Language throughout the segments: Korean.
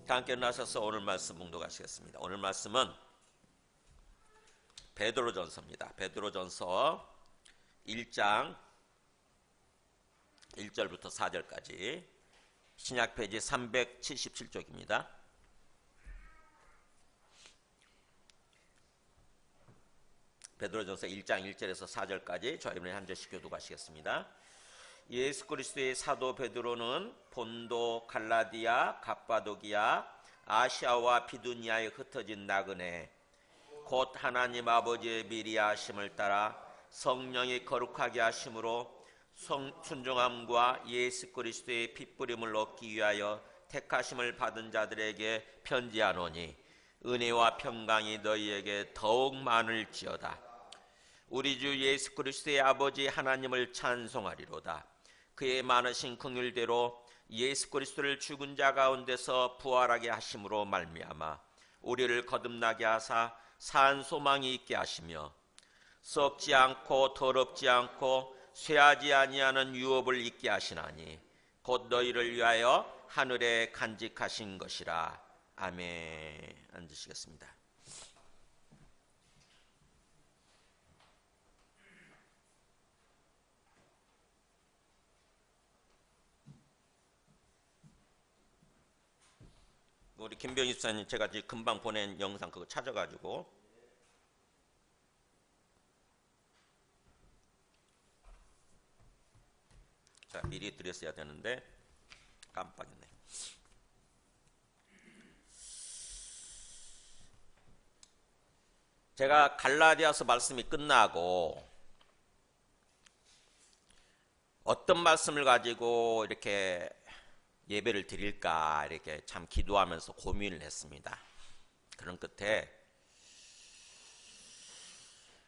함께 일어나셔서 오늘 말씀 봉독하시겠습니다. 오늘 말씀은 베드로전서입니다. 베드로전서 1장 1절부터 4절까지 신약 페이지 377쪽입니다. 베드로전서 1장 1절에서 4절까지 저희는 한 절씩 교독하시겠습니다. 예수 그리스도의 사도 베드로는 본도, 갈라디아, 갑바도기아, 아시아와 비두니아에 흩어진 나그네 곧 하나님 아버지의 미리 하심을 따라 성령이 거룩하게 하심으로 순종함과 예수 그리스도의 핏부림을 얻기 위하여 택하심을 받은 자들에게 편지하노니 은혜와 평강이 너희에게 더욱 많을지어다. 우리 주 예수 그리스도의 아버지 하나님을 찬송하리로다. 그의 많으신 긍휼대로 예수 그리스도를 죽은 자 가운데서 부활하게 하심으로 말미암아 우리를 거듭나게 하사 산 소망이 있게 하시며 썩지 않고 더럽지 않고 쇠하지 아니하는 유업을 있게 하시나니 곧 너희를 위하여 하늘에 간직하신 것이라. 아멘. 앉으시겠습니다. 우리 김병희 집사님 제가 지금 금방 보낸 영상 그거 찾아가지고 자 미리 드렸어야 되는데 깜빡했네. 제가 갈라디아서 말씀이 끝나고 어떤 말씀을 가지고 이렇게 예배를 드릴까 이렇게 참 기도하면서 고민을 했습니다. 그런 끝에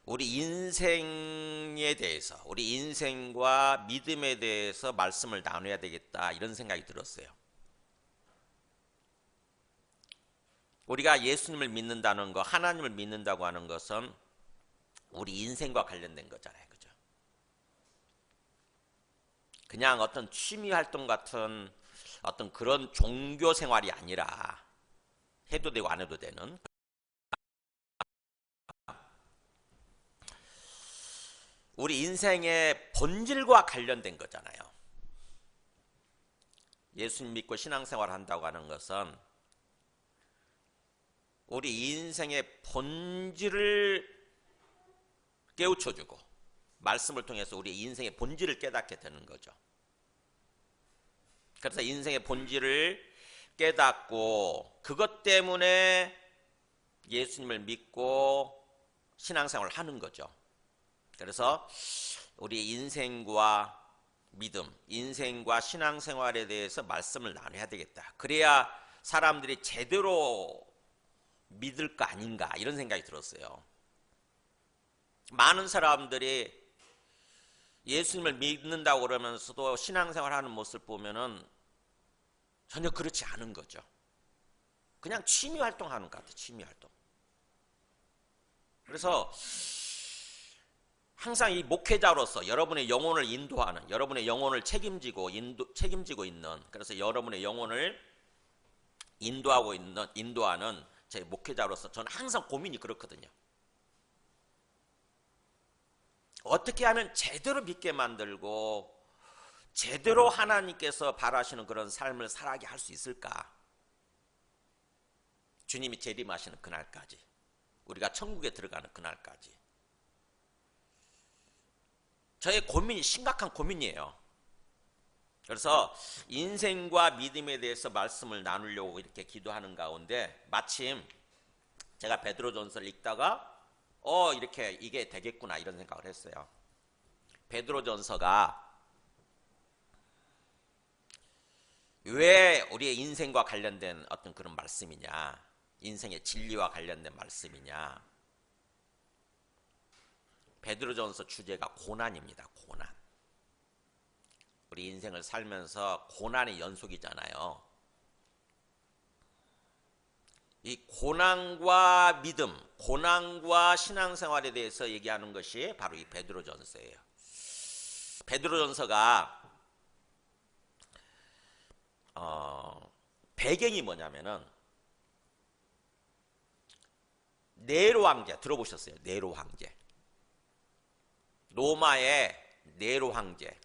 우리 인생에 대해서, 우리 인생과 믿음에 대해서 말씀을 나눠야 되겠다 이런 생각이 들었어요. 우리가 예수님을 믿는다는 거, 하나님을 믿는다고 하는 것은 우리 인생과 관련된 거잖아요. 그죠? 그냥 어떤 취미 활동 같은 어떤 그런 종교 생활이 아니라 해도 되고 안 해도 되는 우리 인생의 본질과 관련된 거잖아요. 예수님 믿고 신앙생활 한다고 하는 것은 우리 인생의 본질을 깨우쳐주고 말씀을 통해서 우리 인생의 본질을 깨닫게 되는 거죠. 그래서 인생의 본질을 깨닫고 그것 때문에 예수님을 믿고 신앙생활을 하는 거죠. 그래서 우리 인생과 믿음, 인생과 신앙생활에 대해서 말씀을 나눠야 되겠다. 그래야 사람들이 제대로 믿을 거 아닌가 이런 생각이 들었어요. 많은 사람들이 예수님을 믿는다고 그러면서도 신앙생활하는 모습을 보면은 전혀 그렇지 않은 거죠. 그냥 취미 활동하는 것 같아요. 취미 활동. 그래서 항상 이 목회자로서 여러분의 영혼을 인도하는, 여러분의 영혼을 책임지고 있는, 그래서 여러분의 영혼을 인도하는 제 목회자로서 저는 항상 고민이 그렇거든요. 어떻게 하면 제대로 믿게 만들고 제대로 하나님께서 바라시는 그런 삶을 살아가게 할 수 있을까? 주님이 재림하시는 그날까지, 우리가 천국에 들어가는 그날까지. 저의 고민이 심각한 고민이에요. 그래서 인생과 믿음에 대해서 말씀을 나누려고 이렇게 기도하는 가운데 마침 제가 베드로전서를 읽다가 이렇게 이게 되겠구나 이런 생각을 했어요. 베드로전서가 왜 우리의 인생과 관련된 어떤 그런 말씀이냐, 인생의 진리와 관련된 말씀이냐. 베드로전서 주제가 고난입니다. 고난. 우리 인생을 살면서 고난의 연속이잖아요. 이 고난과 믿음, 고난과 신앙생활에 대해서 얘기하는 것이 바로 이 베드로전서예요. 베드로전서가 배경이 뭐냐면은 네로 황제 들어보셨어요? 네로 황제. 로마의 네로 황제.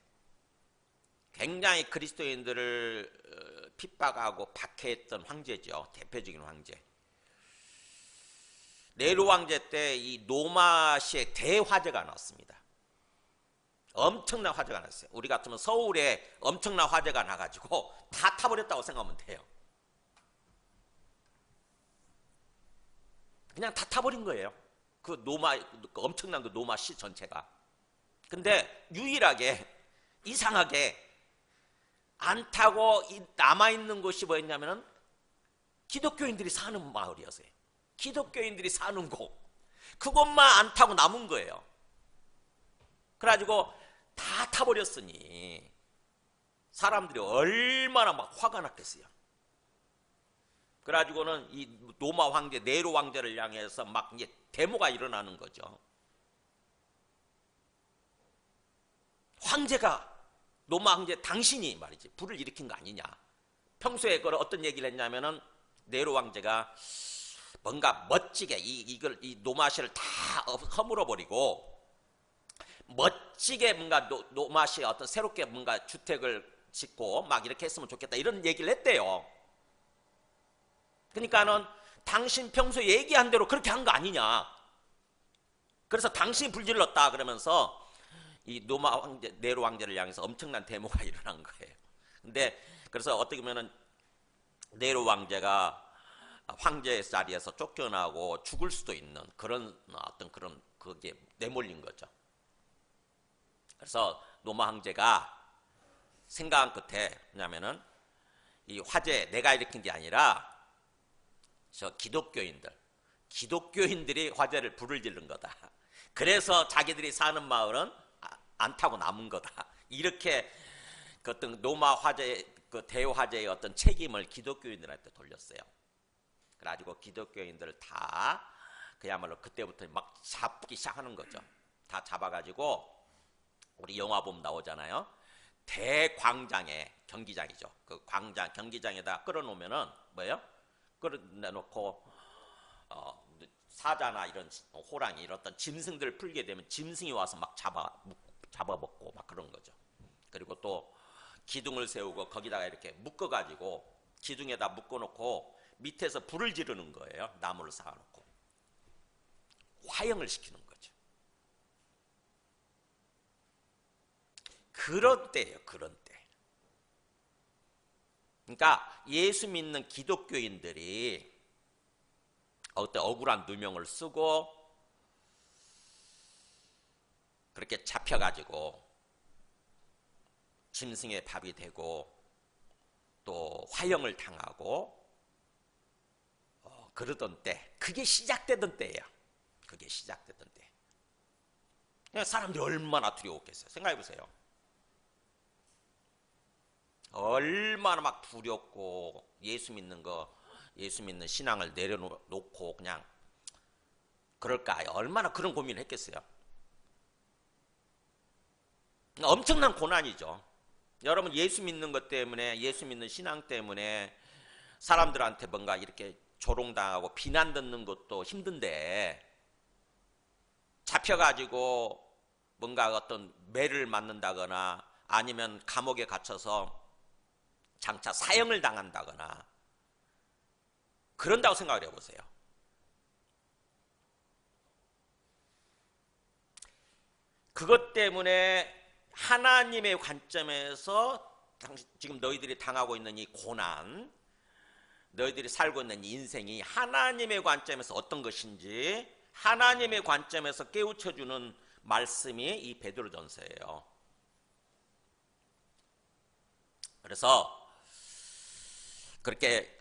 굉장히 그리스도인들을 핍박하고 박해했던 황제죠. 대표적인 황제. 네로 황제 때 이 노마시의 대화재가 났습니다. 엄청난 화재가 났어요. 우리 같으면 서울에 엄청난 화재가 나가지고 다 타버렸다고 생각하면 돼요. 그냥 다 타버린 거예요. 그 엄청난 그 노마시 전체가. 근데 유일하게 이상하게 안 타고 남아있는 곳이 뭐였냐면은 기독교인들이 사는 마을이었어요. 기독교인들이 사는 곳. 그것만 안 타고 남은 거예요. 그래가지고 다 타버렸으니 사람들이 얼마나 막 화가 났겠어요. 그래가지고는 이 로마 황제, 네로 황제를 향해서 막 이제 데모가 일어나는 거죠. 황제가, 로마 황제 당신이 말이지 불을 일으킨 거 아니냐. 평소에 그걸 어떤 얘기를 했냐면은 네로 황제가 뭔가 멋지게 이 노마시를 다 허물어 버리고 멋지게 뭔가 노마시에 어떤 새롭게 뭔가 주택을 짓고 막 이렇게 했으면 좋겠다 이런 얘기를 했대요. 그러니까는 당신 평소에 얘기한 대로 그렇게 한 거 아니냐. 그래서 당신이 불질렀다 그러면서 이 로마 황제, 네로 황제를 향해서 엄청난 데모가 일어난 거예요. 근데 그래서 어떻게 보면은 네로 황제가 황제의 자리에서 쫓겨나고 죽을 수도 있는 그런 어떤 그런 그게 내몰린 거죠. 그래서 로마 황제가 생각한 끝에 뭐냐면은 이 화재 내가 일으킨 게 아니라 저 기독교인들이 화재를 불을 지른 거다. 그래서 자기들이 사는 마을은 안 타고 남은 거다. 이렇게 그 어떤 로마 화재 그 대화재의 어떤 책임을 기독교인들한테 돌렸어요. 그래가지고 기독교인들을 다 그야말로 그때부터 막 잡기 시작하는 거죠. 다 잡아가지고 우리 영화 보면 나오잖아요. 대광장에 경기장이죠. 그 광장 경기장에다 끌어놓으면은 뭐예요? 끌어내놓고 사자나 이런 호랑이 이런 어떤 짐승들을 풀게 되면 짐승이 와서 막 잡아먹고 막 그런 거죠. 그리고 또 기둥을 세우고 거기다가 이렇게 묶어가지고 기둥에다 묶어놓고 밑에서 불을 지르는 거예요. 나무를 쌓아놓고 화형을 시키는 거죠. 그런 때예요. 그런 때. 그러니까 예수 믿는 기독교인들이 어떤 억울한 누명을 쓰고 그렇게 잡혀가지고 짐승의 밥이 되고 또 화형을 당하고 그러던 때, 그게 시작되던 때예요. 그게 시작되던 때. 사람들이 얼마나 두려웠겠어요. 생각해보세요. 얼마나 막 두렵고 예수 믿는 신앙을 내려놓고 그냥 그럴까? 얼마나 그런 고민을 했겠어요. 엄청난 고난이죠. 여러분 예수 믿는 것 때문에, 예수 믿는 신앙 때문에 사람들한테 뭔가 이렇게 조롱당하고 비난 듣는 것도 힘든데 잡혀가지고 뭔가 어떤 매를 맞는다거나 아니면 감옥에 갇혀서 장차 사형을 당한다거나 그런다고 생각을 해보세요. 그것 때문에 하나님의 관점에서 지금 너희들이 당하고 있는 이 고난, 너희들이 살고 있는 인생이 하나님의 관점에서 어떤 것인지 하나님의 관점에서 깨우쳐주는 말씀이 이 베드로전서예요. 그래서 그렇게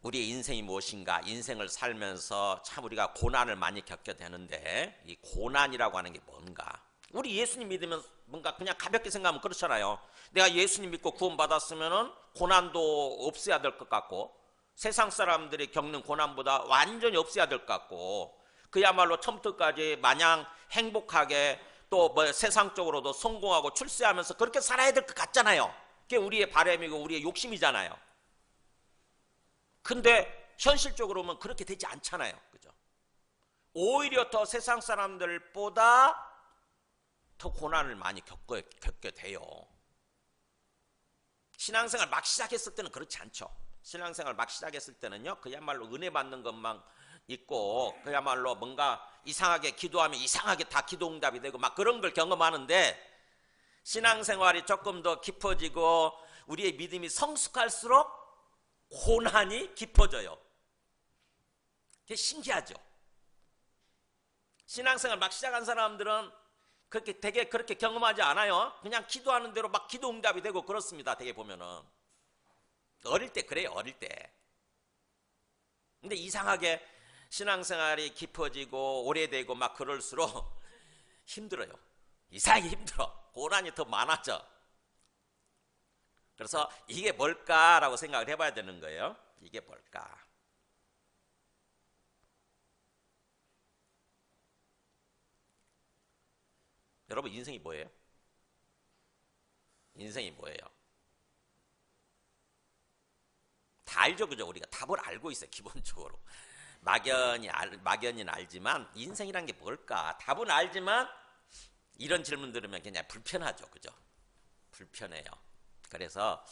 우리의 인생이 무엇인가, 인생을 살면서 참 우리가 고난을 많이 겪게 되는데 이 고난이라고 하는 게 뭔가, 우리 예수님 믿으면 뭔가 그냥 가볍게 생각하면 그렇잖아요. 내가 예수님 믿고 구원받았으면 고난도 없어야 될 것 같고 세상 사람들이 겪는 고난보다 완전히 없어야 될 것 같고 그야말로 처음부터까지 마냥 행복하게 또 뭐 세상적으로도 성공하고 출세하면서 그렇게 살아야 될 것 같잖아요. 그게 우리의 바람이고 우리의 욕심이잖아요. 근데 현실적으로 보면 그렇게 되지 않잖아요. 그죠? 오히려 더 세상 사람들보다 더 고난을 많이 겪게 돼요. 신앙생활 막 시작했을 때는 그렇지 않죠. 신앙생활 막 시작했을 때는요, 그야말로 은혜 받는 것만 있고, 그야말로 뭔가 이상하게 기도하면 이상하게 다 기도응답이 되고 막 그런 걸 경험하는데, 신앙생활이 조금 더 깊어지고 우리의 믿음이 성숙할수록 고난이 깊어져요. 그게 신기하죠. 신앙생활 막 시작한 사람들은 그렇게 경험하지 않아요. 그냥 기도하는 대로 막 기도 응답이 되고 그렇습니다. 되게 보면은 어릴 때 그래요. 어릴 때. 근데 이상하게 신앙생활이 깊어지고 오래되고 막 그럴수록 힘들어요. 이상하게 힘들어. 고난이 더 많아져. 그래서 이게 뭘까라고 생각을 해봐야 되는 거예요. 이게 뭘까? 여러분 인생이 뭐예요? 인생이 뭐예요? 다 알죠, 그죠? 우리가 답을 알고 있어요, 기본적으로. 막연히는 알지만 인생이란 게 뭘까? 답은 알지만 이런 질문 들으면 그냥 불편하죠, 그죠? 불편해요. 그래서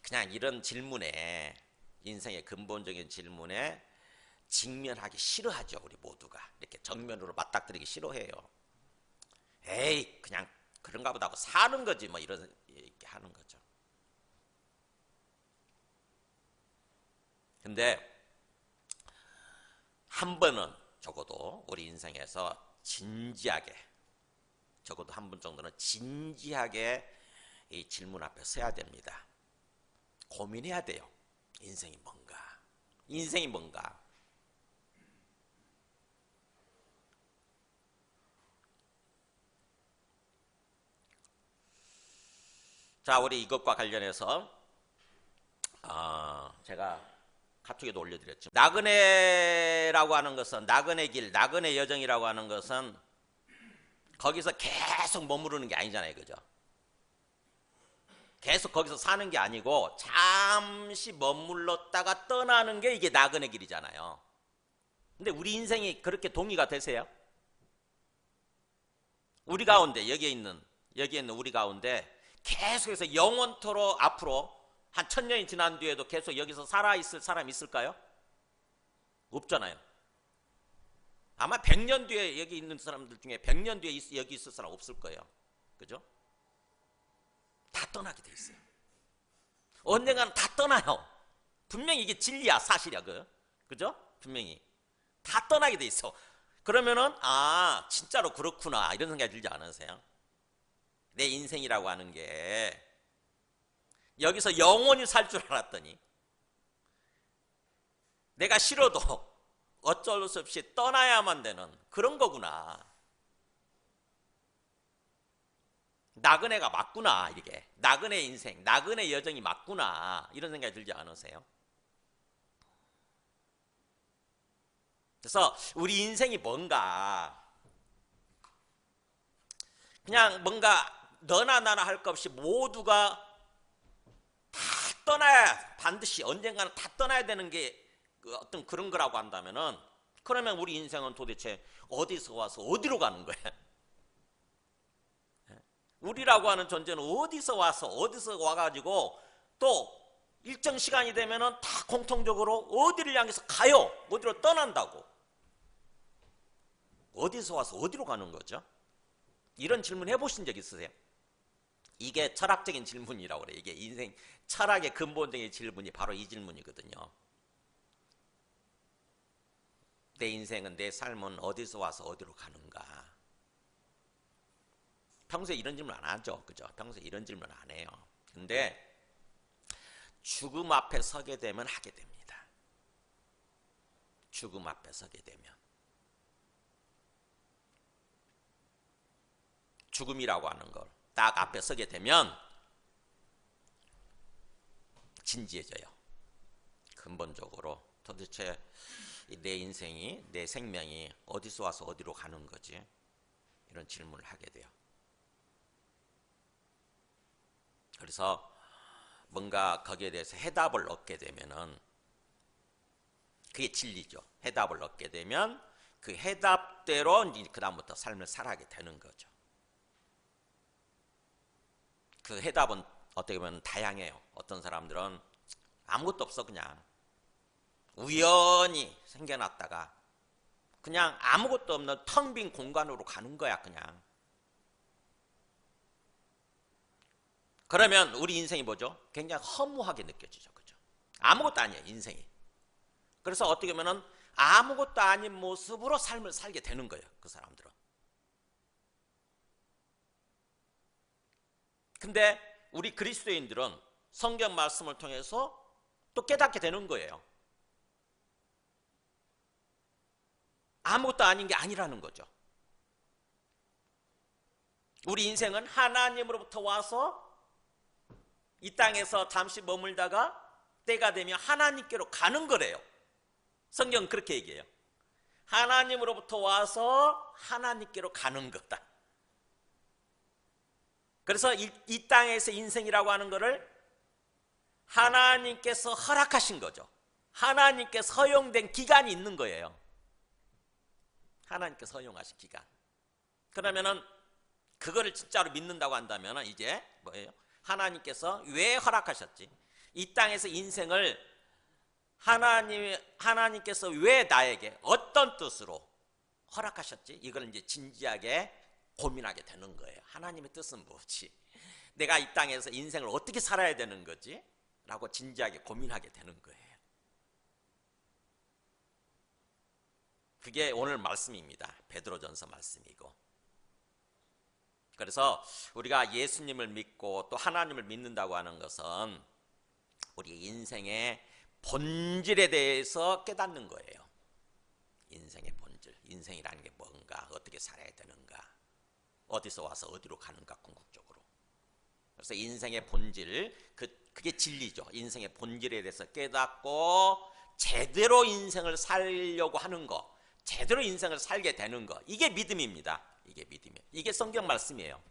그냥 이런 질문에, 인생의 근본적인 질문에 직면하기 싫어하죠, 우리 모두가. 이렇게 정면으로 맞닥뜨리기 싫어해요. 에이, 그냥 그런가 보다 하고 사는 거지 뭐 이렇게 하는 거죠. 근데 한 번은 적어도 우리 인생에서 진지하게, 적어도 한 번 정도는 진지하게 이 질문 앞에 서야 됩니다. 고민해야 돼요. 인생이 뭔가? 인생이 뭔가? 자, 우리 이것과 관련해서 제가 카톡에도 올려드렸죠. 나그네라고 하는 것은, 나그네 길, 나그네 여정이라고 하는 것은 거기서 계속 머무르는 게 아니잖아요, 그죠? 계속 거기서 사는 게 아니고 잠시 머물렀다가 떠나는 게 이게 나그네 길이잖아요. 근데 우리 인생이 그렇게 동의가 되세요? 우리 가운데, 여기에 있는 우리 가운데 계속해서 영원토록 앞으로 한 1000년이 지난 뒤에도 계속 여기서 살아있을 사람이 있을까요? 없잖아요. 아마 100년 뒤에 여기 있는 사람들 중에 100년 뒤에 여기 있을 사람 없을 거예요. 그죠? 다 떠나게 돼 있어요. 언젠가는 다 떠나요. 분명히 이게 진리야, 사실이야, 그죠? 분명히 다 떠나게 돼 있어. 그러면은 진짜로 그렇구나 이런 생각이 들지 않으세요? 내 인생이라고 하는 게 여기서 영원히 살 줄 알았더니 내가 싫어도 어쩔 수 없이 떠나야만 되는 그런 거구나. 나그네가 맞구나. 이게 나그네 인생, 나그네 여정이 맞구나 이런 생각이 들지 않으세요? 그래서 우리 인생이 뭔가, 그냥 뭔가 너나 나나 할 것 없이 모두가 다 떠나야, 반드시 언젠가는 다 떠나야 되는 게 어떤 그런 거라고 한다면은, 그러면 우리 인생은 도대체 어디서 와서 어디로 가는 거야? 우리라고 하는 존재는 어디서 와가지고 또 일정 시간이 되면은 다 공통적으로 어디를 향해서 가요? 어디로 떠난다고? 어디서 와서 어디로 가는 거죠? 이런 질문 해보신 적 있으세요? 이게 철학적인 질문이라고 그래요. 이게 인생 철학의 근본적인 질문이 바로 이 질문이거든요. 내 인생은, 내 삶은 어디서 와서 어디로 가는가? 평소에 이런 질문 안 하죠. 그죠? 평소에 이런 질문 안 해요. 근데 죽음 앞에 서게 되면 하게 됩니다. 죽음 앞에 서게 되면. 죽음이라고 하는 걸 딱 앞에 서게 되면 진지해져요. 근본적으로 도대체 내 인생이, 내 생명이 어디서 와서 어디로 가는 거지? 이런 질문을 하게 돼요. 그래서 뭔가 거기에 대해서 해답을 얻게 되면은 그게 진리죠. 해답을 얻게 되면 그 해답대로 이제 그다음부터 삶을 살아가게 되는 거죠. 그 해답은 어떻게 보면 다양해요. 어떤 사람들은 아무것도 없어, 그냥 우연히 생겨났다가 그냥 아무것도 없는 텅 빈 공간으로 가는 거야, 그냥. 그러면 우리 인생이 뭐죠? 굉장히 허무하게 느껴지죠. 그죠? 아무것도 아니에요, 인생이. 그래서 어떻게 보면은 아무것도 아닌 모습으로 삶을 살게 되는 거예요, 그 사람들은. 근데 우리 그리스도인들은 성경 말씀을 통해서 또 깨닫게 되는 거예요. 아무것도 아닌 게 아니라는 거죠. 우리 인생은 하나님으로부터 와서 이 땅에서 잠시 머물다가 때가 되면 하나님께로 가는 거래요. 성경은 그렇게 얘기해요. 하나님으로부터 와서 하나님께로 가는 거다. 그래서 이 땅에서 인생이라고 하는 것을 하나님께서 허락하신 거죠. 하나님께서 허용된 기간이 있는 거예요. 하나님께서 허용하신 기간. 그러면은 그거를 진짜로 믿는다고 한다면 이제 뭐예요? 하나님께서 왜 허락하셨지? 이 땅에서 인생을 하나님께서 왜 나에게 어떤 뜻으로 허락하셨지? 이걸 이제 진지하게 고민하게 되는 거예요. 하나님의 뜻은 뭐지? 내가 이 땅에서 인생을 어떻게 살아야 되는 거지? 라고 진지하게 고민하게 되는 거예요. 그게 오늘 말씀입니다. 베드로전서 말씀이고. 그래서 우리가 예수님을 믿고 또 하나님을 믿는다고 하는 것은 우리 인생의 본질에 대해서 깨닫는 거예요. 인생의 본질, 인생이라는 게 뭔가, 어떻게 살아야 되는가, 어디서 와서 어디로 가는가, 궁극적으로. 그래서 인생의 본질, 그게 진리죠. 인생의 본질에 대해서 깨닫고 제대로 인생을 살려고 하는 거, 제대로 인생을 살게 되는 거, 이게 믿음입니다. 이게 믿음이에요. 이게 성경 말씀이에요.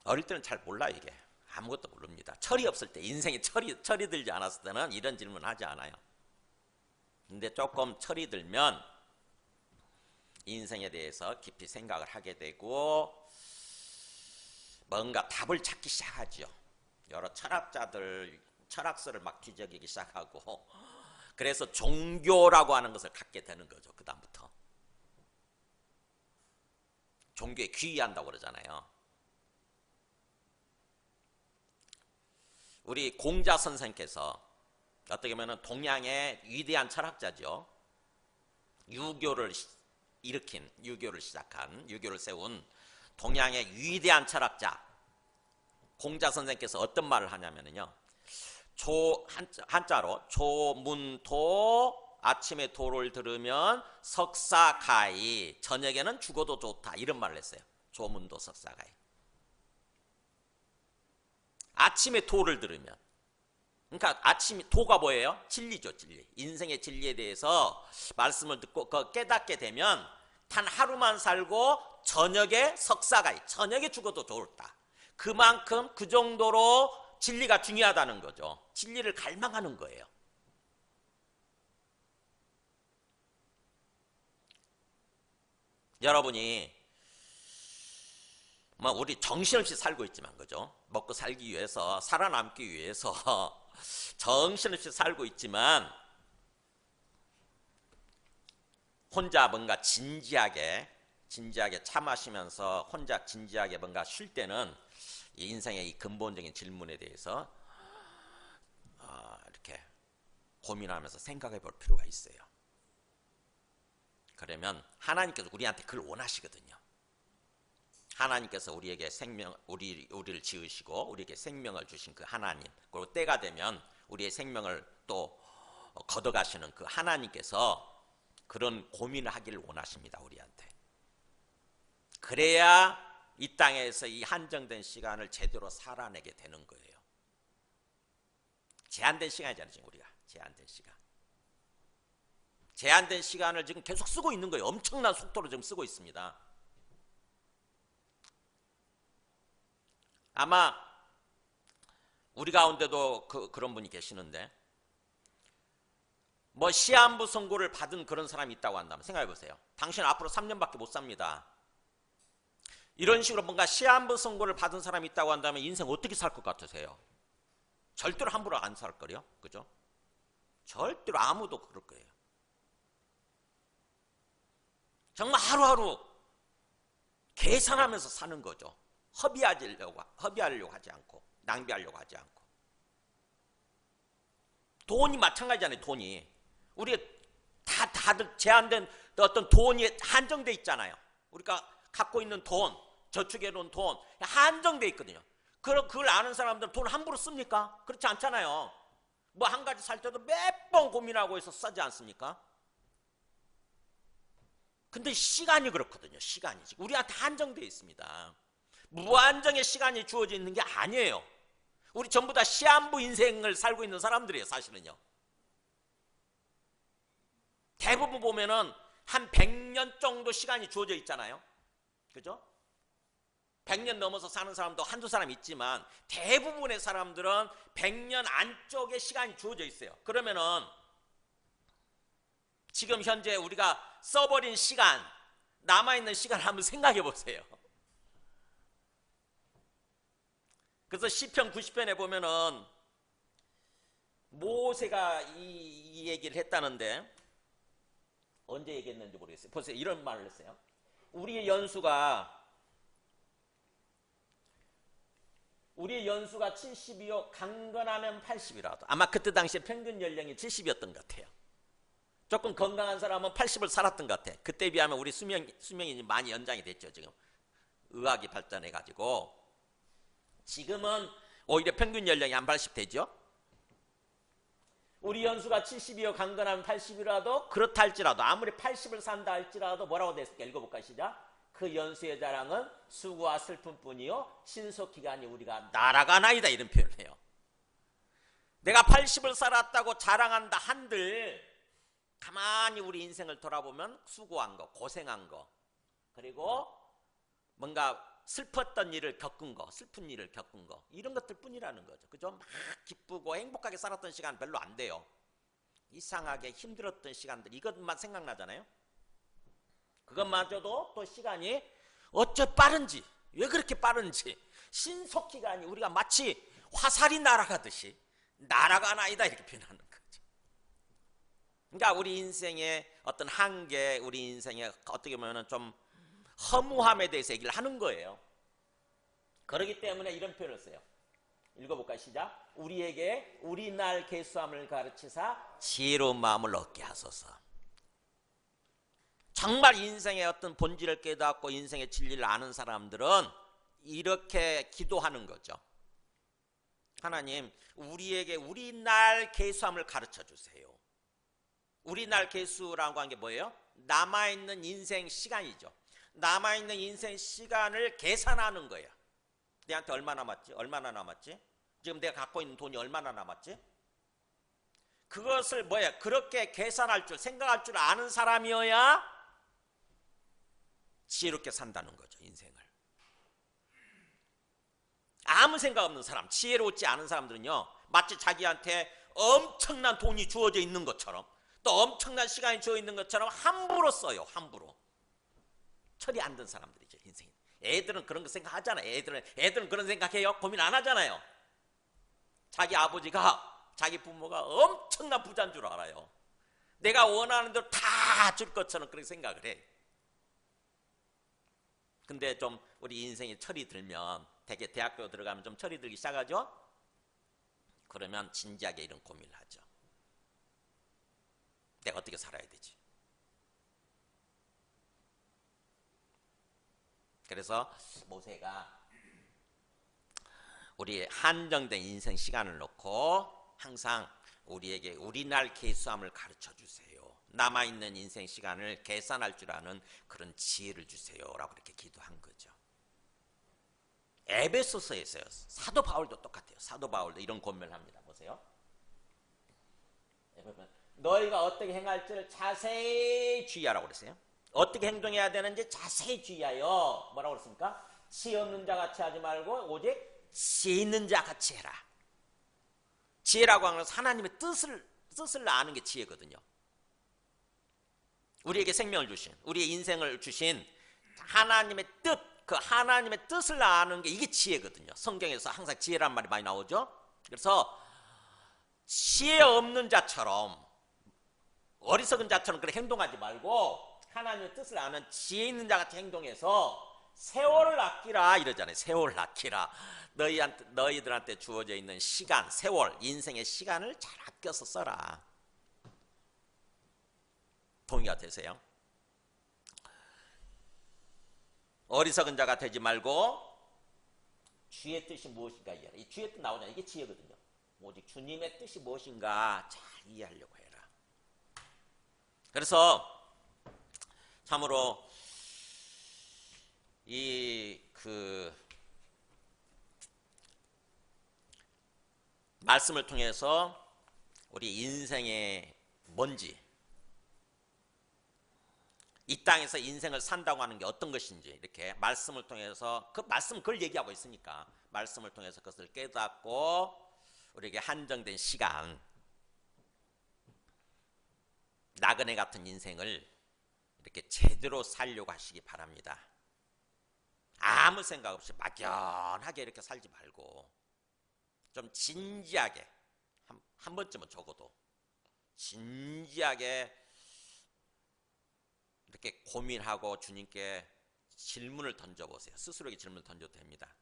어릴 때는 잘 몰라, 이게. 아무것도 모릅니다. 철이 없을 때, 인생에 철이 들지 않았을 때는 이런 질문 하지 않아요. 근데 조금 철이 들면 인생에 대해서 깊이 생각을 하게 되고 뭔가 답을 찾기 시작하죠. 여러 철학자들 철학서를 막 뒤적이기 시작하고, 그래서 종교라고 하는 것을 갖게 되는 거죠. 그 다음부터 종교에 귀의한다고 그러잖아요. 우리 공자 선생께서 어떻게 보면 동양의 위대한 철학자죠. 유교를 일으킨, 유교를 시작한, 유교를 세운 동양의 위대한 철학자 공자 선생께서 어떤 말을 하냐면요, 한자로 조문토, 아침에 도를 들으면 석사가히, 저녁에는 죽어도 좋다, 이런 말을 했어요. 조문도 석사가히. 아침에 도를 들으면, 그러니까 도가 뭐예요? 진리죠, 진리. 인생의 진리에 대해서 말씀을 듣고 깨닫게 되면 단 하루만 살고 저녁에 석사가히, 저녁에 죽어도 좋다. 그만큼 그 정도로 진리가 중요하다는 거죠. 진리를 갈망하는 거예요. 여러분이 뭐 우리 정신없이 살고 있지만, 그죠? 먹고 살기 위해서, 살아남기 위해서 정신없이 살고 있지만 혼자 뭔가 진지하게 차 마시면서 혼자 진지하게 뭔가 쉴 때는 이 인생의 이 근본적인 질문에 대해서 이렇게 고민하면서 생각해 볼 필요가 있어요. 그러면 하나님께서 우리한테 그걸 원하시거든요. 하나님께서 우리에게 우리를 지으시고 우리에게 생명을 주신 그 하나님, 그리고 때가 되면 우리의 생명을 또 걷어가시는 그 하나님께서 그런 고민을 하기를 원하십니다, 우리한테. 그래야 이 땅에서 이 한정된 시간을 제대로 살아내게 되는 거예요. 제한된 시간이잖아요, 지금 우리가. 제한된 시간을 지금 계속 쓰고 있는 거예요. 엄청난 속도로 지금 쓰고 있습니다. 아마 우리 가운데도 그런 분이 계시는데, 뭐 시한부 선고를 받은 그런 사람이 있다고 한다면 생각해 보세요. 당신 앞으로 3년밖에 못 삽니다. 이런 식으로 뭔가 시한부 선고를 받은 사람이 있다고 한다면 인생 어떻게 살 것 같으세요? 절대로 함부로 안 살 거요, 그죠? 절대로 아무도 그럴 거예요. 정말 하루하루 계산하면서 사는 거죠. 허비하려고 하지 않고, 낭비하려고 하지 않고. 돈이 마찬가지잖아요, 돈이. 우리가 다들 제한된 어떤 돈이 한정돼 있잖아요. 우리가 갖고 있는 돈, 저축해 놓은 돈, 한정돼 있거든요. 그걸 아는 사람들은 돈 함부로 씁니까? 그렇지 않잖아요. 뭐 한 가지 살 때도 몇 번 고민하고 해서 쓰지 않습니까? 근데 시간이 그렇거든요. 시간이. 우리한테 한정되어 있습니다. 무한정의 시간이 주어져 있는 게 아니에요. 우리 전부 다 시한부 인생을 살고 있는 사람들이에요, 사실은요. 대부분 보면은 한 100년 정도 시간이 주어져 있잖아요. 그죠? 100년 넘어서 사는 사람도 한두 사람 있지만 대부분의 사람들은 100년 안쪽에 시간이 주어져 있어요. 그러면은 지금 현재 우리가 써버린 시간, 남아있는 시간을 한번 생각해 보세요. 그래서 시편 90편에 보면은 모세가 이 얘기를 했다는데, 언제 얘기했는지 모르겠어요. 보세요. 이런 말을 했어요. 우리의 연수가 70이요 강건하면 80이라도. 아마 그때 당시에 평균 연령이 70이었던 것 같아요. 조금 건강한 사람은 80을 살았던 것 같아요. 그때에 비하면 우리 수명이 많이 연장이 됐죠. 지금 의학이 발전해가지고 지금은 오히려 평균 연령이 한 80 되죠. 우리 연수가 70이요 강건하면 80이라도, 그렇다 할지라도, 아무리 80을 산다 할지라도 뭐라고 됐을까? 읽어볼까 시작. 그 연수의 자랑은 수고와 슬픔뿐이요 신속기간이 우리가 날아가나이다, 이런 표현을 해요. 내가 80을 살았다고 자랑한다 한들 가만히 우리 인생을 돌아보면 수고한 거, 고생한 거, 그리고 뭔가 슬펐던 일을 겪은 거, 슬픈 일을 겪은 거, 이런 것들 뿐이라는 거죠. 그죠? 막 기쁘고 행복하게 살았던 시간 별로 안 돼요. 이상하게 힘들었던 시간들, 이것만 생각나잖아요. 그것마저도 또 시간이 어째 빠른지, 왜 그렇게 빠른지, 신속기간이 우리가 마치 화살이 날아가듯이 날아가나이다, 이렇게 표현하는 거죠. 그러니까 우리 인생의 어떤 한계, 우리 인생의 어떻게 보면 좀 허무함에 대해서 얘기를 하는 거예요. 그렇기 때문에 이런 표현을 써요. 읽어볼까요? 시작. 우리에게 우리 날 계수함을 가르치사 지혜로운 마음을 얻게 하소서. 정말 인생의 어떤 본질을 깨닫고 인생의 진리를 아는 사람들은 이렇게 기도하는 거죠. 하나님, 우리에게 우리 날 계수함을 가르쳐 주세요. 우리 날 계수라고 한 게 뭐예요? 남아있는 인생 시간이죠. 남아있는 인생 시간을 계산하는 거야. 내한테 얼마나 남았지? 지금 내가 갖고 있는 돈이 얼마나 남았지? 그것을 그렇게 계산할 줄, 생각할 줄 아는 사람이어야 지혜롭게 산다는 거죠, 인생을. 아무 생각 없는 사람, 지혜롭지 않은 사람들은요, 마치 자기한테 엄청난 돈이 주어져 있는 것처럼, 또 엄청난 시간이 주어져 있는 것처럼 함부로 써요, 함부로. 철이 안 든 사람들이죠, 인생이. 애들은 그런 거 생각하잖아요. 애들은 그런 생각해요? 고민 안 하잖아요. 자기 아버지가, 자기 부모가 엄청난 부자인 줄 알아요. 내가 원하는 대로 다 줄 것처럼 그렇게 생각을 해. 근데 좀 우리 인생에 철이 들면, 되게 대학교 들어가면 좀 철이 들기 시작하죠? 그러면 진지하게 이런 고민을 하죠. 내가 어떻게 살아야 되지? 그래서 모세가 우리의 한정된 인생 시간을 놓고 항상 우리에게 우리 날 계수함을 가르쳐 주세요. 남아있는 인생 시간을 계산할 줄 아는 그런 지혜를 주세요 라고 이렇게 기도한 거죠. 에베소서에서요, 사도 바울도 똑같아요. 사도 바울도 이런 권면을 합니다. 보세요. 너희가 어떻게 행할지를 자세히 주의하라고 그랬어요. 어떻게 행동해야 되는지 자세히 주의하여 뭐라고 그랬습니까? 치 없는 자 같이 하지 말고 오직 지혜 있는 자 같이 해라. 지혜라고 하는 것은 하나님의 뜻을 아는 게 지혜거든요. 우리에게 생명을 주신, 우리의 인생을 주신 하나님의 뜻, 그 하나님의 뜻을 아는 게 이게 지혜거든요. 성경에서 항상 지혜란 말이 많이 나오죠. 그래서 지혜 없는 자처럼, 어리석은 자처럼 그렇게 행동하지 말고 하나님의 뜻을 아는 지혜 있는 자 같이 행동해서 세월을 아끼라 이러잖아요. 세월을 아끼라. 너희들한테 주어져 있는 시간, 세월, 인생의 시간을 잘 아껴서 써라. 동의가 되세요? 어리석은 자가 되지 말고 주의 뜻이 무엇인가 이해하라. 이 주의 뜻 나오잖아요. 이게 지혜거든요. 오직 주님의 뜻이 무엇인가 잘 이해하려고 해라. 그래서 참으로 말씀을 통해서 우리 인생의 뭔지, 이 땅에서 인생을 산다고 하는 게 어떤 것인지 이렇게 말씀을 통해서, 그 말씀 그걸 얘기하고 있으니까 말씀을 통해서 그것을 깨닫고 우리에게 한정된 시간, 나그네 같은 인생을 이렇게 제대로 살려고 하시기 바랍니다. 아무 생각 없이 막연하게 이렇게 살지 말고 좀 진지하게 한 번쯤은 적어도 진지하게 이렇게 고민하고 주님께 질문을 던져보세요. 스스로에게 질문을 던져도 됩니다.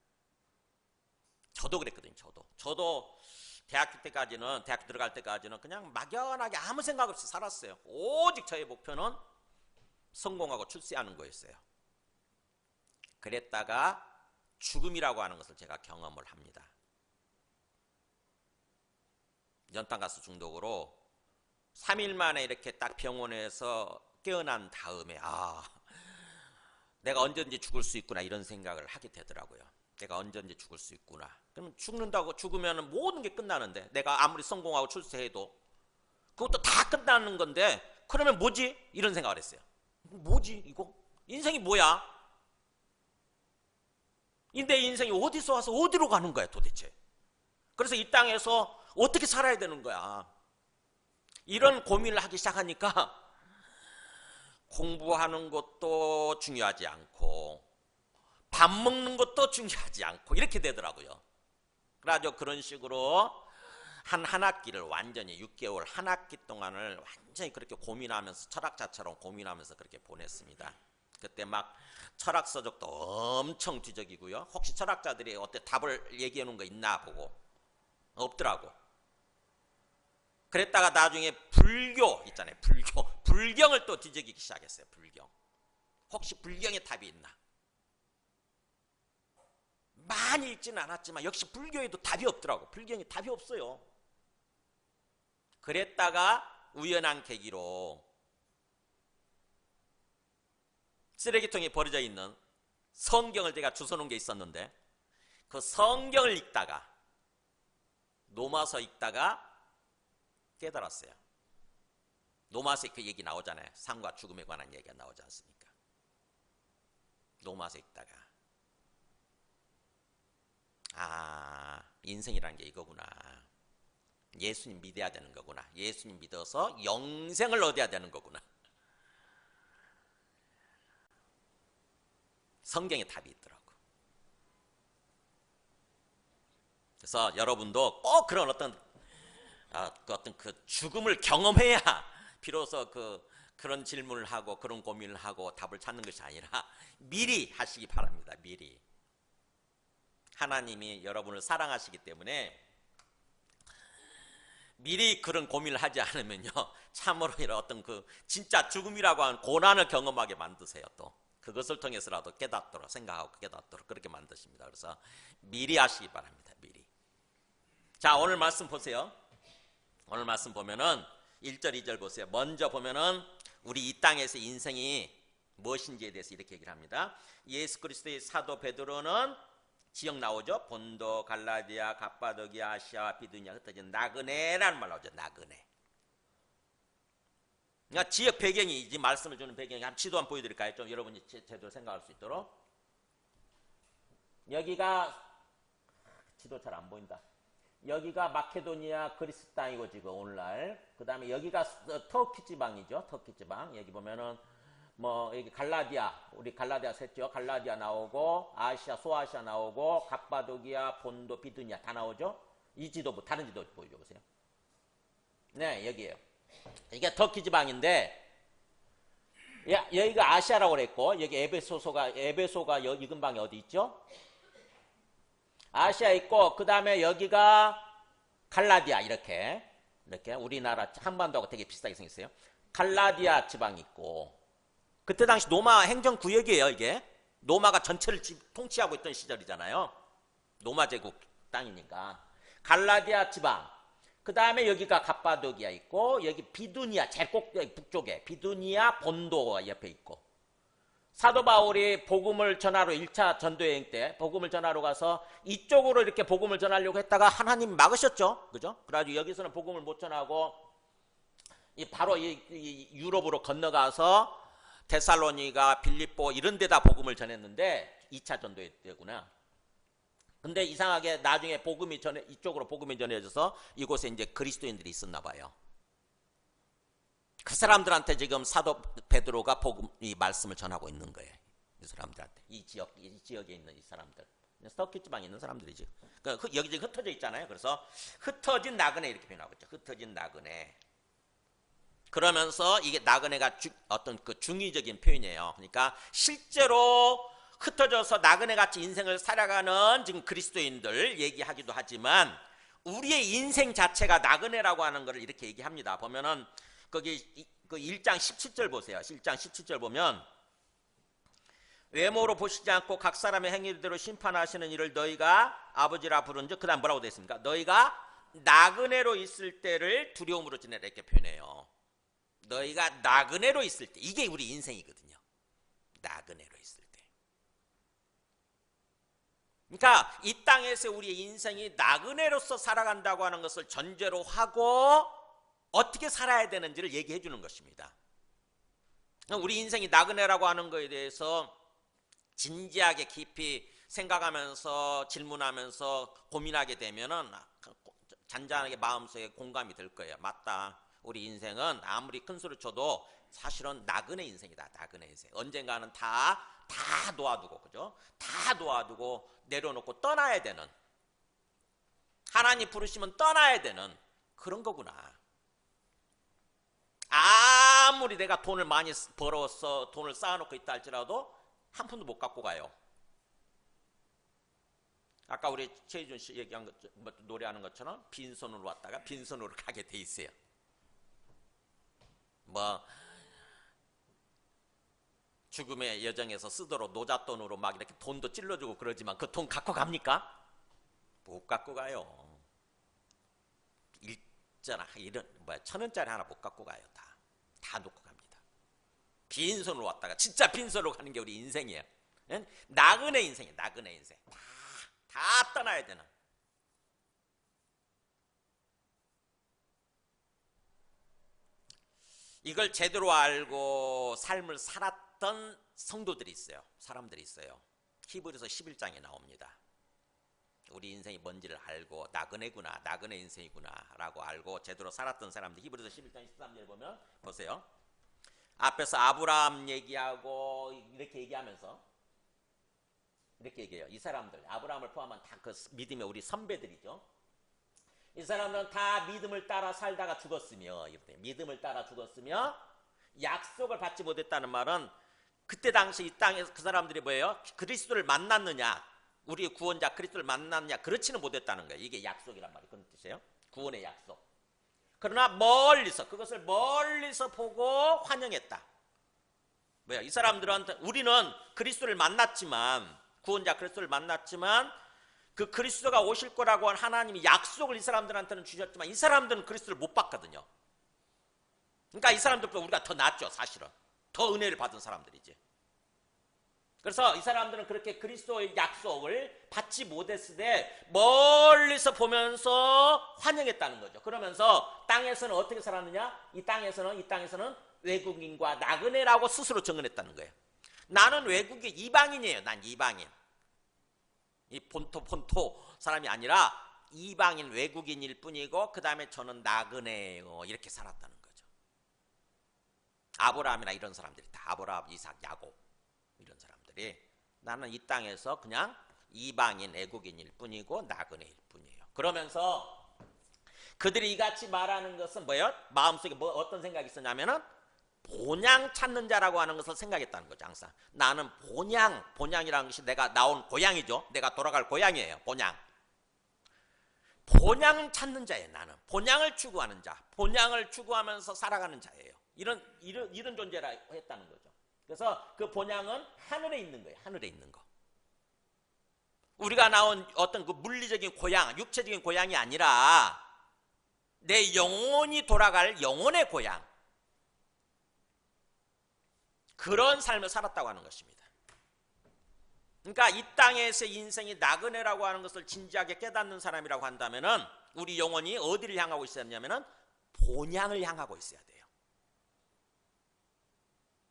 저도 그랬거든요. 저도 대학교 들어갈 때까지는 그냥 막연하게 아무 생각 없이 살았어요. 오직 저의 목표는 성공하고 출세하는 거였어요. 그랬다가 죽음이라고 하는 것을 제가 경험을 합니다. 연탄가스 중독으로 3일 만에 이렇게 딱 병원에서 깨어난 다음에 내가 언제든지 죽을 수 있구나 이런 생각을 하게 되더라고요. 내가 언제든지 죽을 수 있구나. 그럼 죽으면 모든 게 끝나는데, 내가 아무리 성공하고 출세해도 그것도 다 끝나는 건데, 그러면 뭐지? 이런 생각을 했어요. 뭐지 이거? 인생이 뭐야? 내 인생이 어디서 와서 어디로 가는 거야 도대체? 그래서 이 땅에서 어떻게 살아야 되는 거야? 이런 고민을 하기 시작하니까 공부하는 것도 중요하지 않고 밥 먹는 것도 중요하지 않고 이렇게 되더라고요. 그래가지고 그런 식으로 한 학기를 완전히 6개월 한 학기 동안을 완전히 그렇게 고민하면서, 철학자처럼 고민하면서 그렇게 보냈습니다. 그때 막 철학 서적도 엄청 뒤적이고요. 혹시 철학자들이 어때 답을 얘기해 놓은 거 있나 보고 없더라고. 그랬다가 나중에 불교 있잖아요. 불경을 또 뒤적이기 시작했어요. 불경. 혹시 불경에 답이 있나? 많이 읽지는 않았지만 역시 불교에도 답이 없더라고. 불경에 답이 없어요. 그랬다가 우연한 계기로 쓰레기통에 버려져 있는 성경을 제가 주워놓은 게 있었는데, 그 성경을 읽다가 노마서 읽다가 깨달았어요. 노마서에 그 얘기 나오잖아요. 삶과 죽음에 관한 얘기가 나오지 않습니까? 노마서 읽다가 인생이라는 게 이거구나. 예수님 믿어야 되는 거구나. 예수님 믿어서 영생을 얻어야 되는 거구나. 성경에 답이 있더라고. 그래서 여러분도 꼭 그런 어떤 그 죽음을 경험해야 비로소 그런 질문을 하고 그런 고민을 하고 답을 찾는 것이 아니라 미리 하시기 바랍니다. 미리. 하나님이 여러분을 사랑하시기 때문에 미리 그런 고민을 하지 않으면요, 참으로 이런 어떤 진짜 죽음이라고 하는 고난을 경험하게 만드세요. 또 그것을 통해서라도 깨닫도록 생각하고 깨닫도록 그렇게 만드십니다. 그래서 미리 하시기 바랍니다. 미리. 자, 오늘 말씀 보세요. 오늘 말씀 보면은 1절 2절 보세요. 먼저 보면은 우리 이 땅에서 인생이 무엇인지에 대해서 이렇게 얘기를 합니다. 예수 그리스도의 사도 베드로는 지역 나오죠. 본도, 갈라디아, 갑바도기아, 아시아, 비두냐, 흩어진 나그네라는 말 나오죠. 나그네. 그러니까 지역 배경이, 이 말씀을 주는 배경이, 한번 지도 한번 보여드릴까요? 좀 여러분이 제대로 생각할 수 있도록. 여기가 지도 잘 안 보인다. 여기가 마케도니아 그리스 땅이고 지금 오늘날. 그 다음에 여기가 터키 지방이죠. 터키 지방. 여기 보면은 뭐 여기 갈라디아, 우리 갈라디아 셌죠. 갈라디아 나오고 아시아, 소아시아 나오고 갑바도기아, 본도, 비두니아 다 나오죠. 이 지도부 다른 지도 보여줘 보세요. 네, 여기에요. 이게 터키 지방인데 여기가 아시아라고 그랬고 여기 에베소가 이 근방에 어디 있죠? 아시아 있고 그 다음에 여기가 갈라디아 이렇게 우리나라 한반도하고 되게 비슷하게 생겼어요. 갈라디아 지방 있고 그때 당시 로마 행정구역이에요. 이게 로마가 전체를 통치하고 있던 시절이잖아요. 로마 제국 땅이니까 갈라디아 지방. 그 다음에 여기가 갑바도기아 있고 여기 비두니아 제일 북쪽에 비두니아 본도가 옆에 있고 사도 바울이 복음을 전하러 1차 전도여행 때 복음을 전하러 가서 이쪽으로 이렇게 복음을 전하려고 했다가 하나님 막으셨죠. 그죠? 그래가지고 여기서는 복음을 못 전하고 바로 이 유럽으로 건너가서 데살로니가, 빌립보 이런 데다 복음을 전했는데 2차 전도여행 때구나. 근데 이상하게 나중에 이쪽으로 복음이 전해져서 이곳에 이제 그리스도인들이 있었나 봐요. 그 사람들한테 지금 사도 베드로가 이 말씀을 전하고 있는 거예요. 이 사람들한테. 이 지역에 있는 이 사람들. 터키 지방에 있는 사람들이지. 여기 지금 흩어져 있잖아요. 그래서 흩어진 나그네 이렇게 표현하고 있죠. 흩어진 나그네. 그러면서 이게 나그네가 어떤 그 중의적인 표현이에요. 그러니까 실제로 흩어져서 나그네같이 인생을 살아가는 지금 그리스도인들 얘기하기도 하지만 우리의 인생 자체가 나그네라고 하는 것을 이렇게 얘기합니다. 보면은 거기 그 1장 17절 보세요. 1장 17절 보면 외모로 보시지 않고 각 사람의 행위대로 심판하시는 이를 너희가 아버지라 부른즉 그 다음 뭐라고 되어 있습니까? 너희가 나그네로 있을 때를 두려움으로 지내라 이렇게 표현해요. 너희가 나그네로 있을 때 이게 우리 인생이거든요. 나그네로 있을 때. 그러니까 이 땅에서 우리의 인생이 나그네로서 살아간다고 하는 것을 전제로 하고 어떻게 살아야 되는지를 얘기해 주는 것입니다. 우리 인생이 나그네라고 하는 것에 대해서 진지하게 깊이 생각하면서 질문하면서 고민하게 되면은 잔잔하게 마음속에 공감이 될 거예요. 맞다. 우리 인생은 아무리 큰 소리 쳐도 사실은 나그네 인생이다. 나그네 인생. 언젠가는 다 놓아두고, 그죠? 다 놓아두고 내려놓고 떠나야 되는, 하나님 부르시면 떠나야 되는 그런 거구나. 아무리 내가 돈을 많이 벌어서 돈을 쌓아놓고 있다 할지라도 한 푼도 못 갖고 가요. 아까 우리 최희준 씨 얘기한 것, 노래하는 것처럼 빈손으로 왔다가 빈손으로 가게 돼 있어요. 뭐 죽음의 여정에서 쓰도록 노잣돈으로 막 이렇게 돈도 찔러주고 그러지만 그 돈 갖고 갑니까? 못 갖고 가요. 일자나 이런 1,000원짜리 하나 못 갖고 가요. 다 놓고 갑니다. 빈손으로 왔다가 진짜 빈손으로 가는 게 우리 인생이에요. 나그네 인생이에요. 나그네 인생. 다 떠나야 되는. 이걸 제대로 알고 삶을 살았던 성도들이 있어요. 사람들이 있어요. 히브리서 11장에 나옵니다. 우리 인생이 뭔지를 알고 나그네구나, 나그네 인생이구나 라고 알고 제대로 살았던 사람들. 히브리서 11장 13절 보면 보세요. 앞에서 아브라함 얘기하고 이렇게 얘기하면서 이렇게 얘기해요. 이 사람들, 아브라함을 포함한 다 그 믿음의 우리 선배들이죠. 이 사람들은 다 믿음을 따라 살다가 죽었으며, 믿음을 따라 죽었으며 약속을 받지 못했다는 말은 그때 당시 이 땅에서 그 사람들이 뭐예요? 그리스도를 만났느냐, 우리의 구원자 그리스도를 만났느냐, 그렇지는 못했다는 거예요. 이게 약속이란 말이 그런 뜻이에요. 구원의 약속. 그러나 멀리서, 그것을 멀리서 보고 환영했다. 뭐야? 이 사람들은, 우리는 그리스도를 만났지만, 구원자 그리스도를 만났지만 그 그리스도가 오실 거라고 한 하나님이 약속을 이 사람들한테는 주셨지만 이 사람들은 그리스도를 못 봤거든요. 그러니까 이 사람들보다 우리가 더 낫죠. 사실은 더 은혜를 받은 사람들이지. 그래서 이 사람들은 그렇게 그리스도의 약속을 받지 못했을 때 멀리서 보면서 환영했다는 거죠. 그러면서 땅에서는 어떻게 살았느냐? 이 땅에서는 외국인과 나그네라고 스스로 정언했다는 거예요. 나는 외국인, 이방인이에요. 난 이방인. 이 폰토 사람이 아니라 이방인 외국인일 뿐이고 그 다음에 저는 나그네예요. 이렇게 살았다는 거죠. 아브라함이나 이런 사람들이 다 아브라함, 이삭, 야곱 이런 사람들이 나는 이 땅에서 그냥 이방인 외국인일 뿐이고 나그네일 뿐이에요. 그러면서 그들이 이같이 말하는 것은 뭐예요? 마음속에 뭐 어떤 생각이 있었냐면은 본향 찾는 자라고 하는 것을 생각했다는 거죠. 항상 나는 본향이라는 것이 내가 나온 고향이죠. 내가 돌아갈 고향이에요. 본향 찾는 자예요. 나는 본향을 추구하는 자, 본향을 추구하면서 살아가는 자예요. 이런 존재라 했다는 거죠. 그래서 그 본향은 하늘에 있는 거예요. 하늘에 있는 거. 우리가 나온 어떤 그 물리적인 고향, 육체적인 고향이 아니라 내 영혼이 돌아갈 영혼의 고향, 그런 삶을 살았다고 하는 것입니다. 그러니까 이 땅에서 인생이 나그네라고 하는 것을 진지하게 깨닫는 사람이라고 한다면은 우리 영혼이 어디를 향하고 있어야 하냐면은 본향을 향하고 있어야 돼요.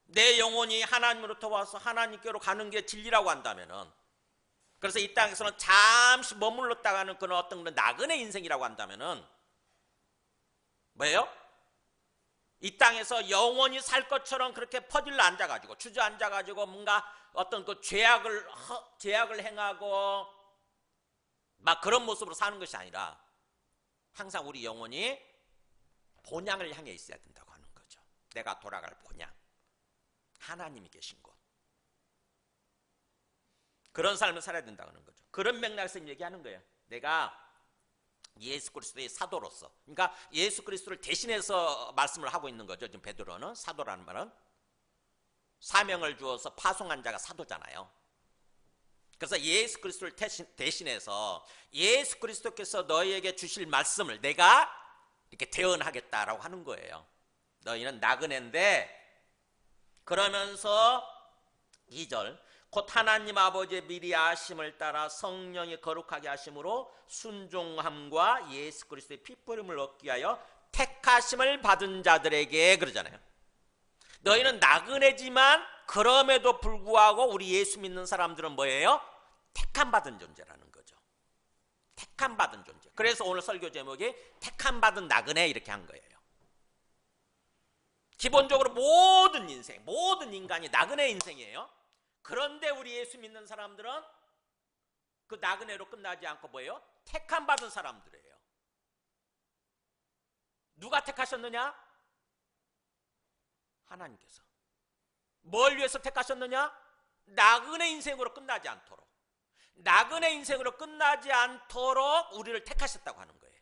내 영혼이 하나님으로부터 와서 하나님께로 가는 게 진리라고 한다면은, 그래서 이 땅에서는 잠시 머물렀다가는 그런 어떤 나그네 인생이라고 한다면은 뭐예요? 이 땅에서 영원히 살 것처럼 그렇게 퍼질러 앉아가지고 주저앉아가지고 뭔가 어떤 그 죄악을 행하고 막 그런 모습으로 사는 것이 아니라 항상 우리 영혼이 본향을 향해 있어야 된다고 하는 거죠. 내가 돌아갈 본향, 하나님이 계신 곳, 그런 삶을 살아야 된다고 하는 거죠. 그런 맥락에서 얘기하는 거예요. 내가 예수 그리스도의 사도로서, 그러니까 예수 그리스도를 대신해서 말씀을 하고 있는 거죠. 지금 베드로는 사도라는 말은 사명을 주어서 파송한 자가 사도잖아요. 그래서 예수 그리스도를 대신해서 예수 그리스도께서 너희에게 주실 말씀을 내가 이렇게 대언하겠다라고 하는 거예요. 너희는 나그네인데, 그러면서 2절, 곧 하나님 아버지의 미리 아심을 따라 성령이 거룩하게 하심으로 순종함과 예수 그리스도의 피뿌림을 얻기 위하여 택하심을 받은 자들에게, 그러잖아요. 너희는 나그네지만 그럼에도 불구하고 우리 예수 믿는 사람들은 뭐예요? 택함 받은 존재라는 거죠. 택함 받은 존재. 그래서 오늘 설교 제목이 택함 받은 나그네 이렇게 한 거예요. 기본적으로 모든 인생, 모든 인간이 나그네 인생이에요. 그런데 우리 예수 믿는 사람들은 그 나그네로 끝나지 않고 뭐예요? 택함 받은 사람들이에요. 누가 택하셨느냐? 하나님께서. 뭘 위해서 택하셨느냐? 나그네 인생으로 끝나지 않도록, 나그네 인생으로 끝나지 않도록 우리를 택하셨다고 하는 거예요.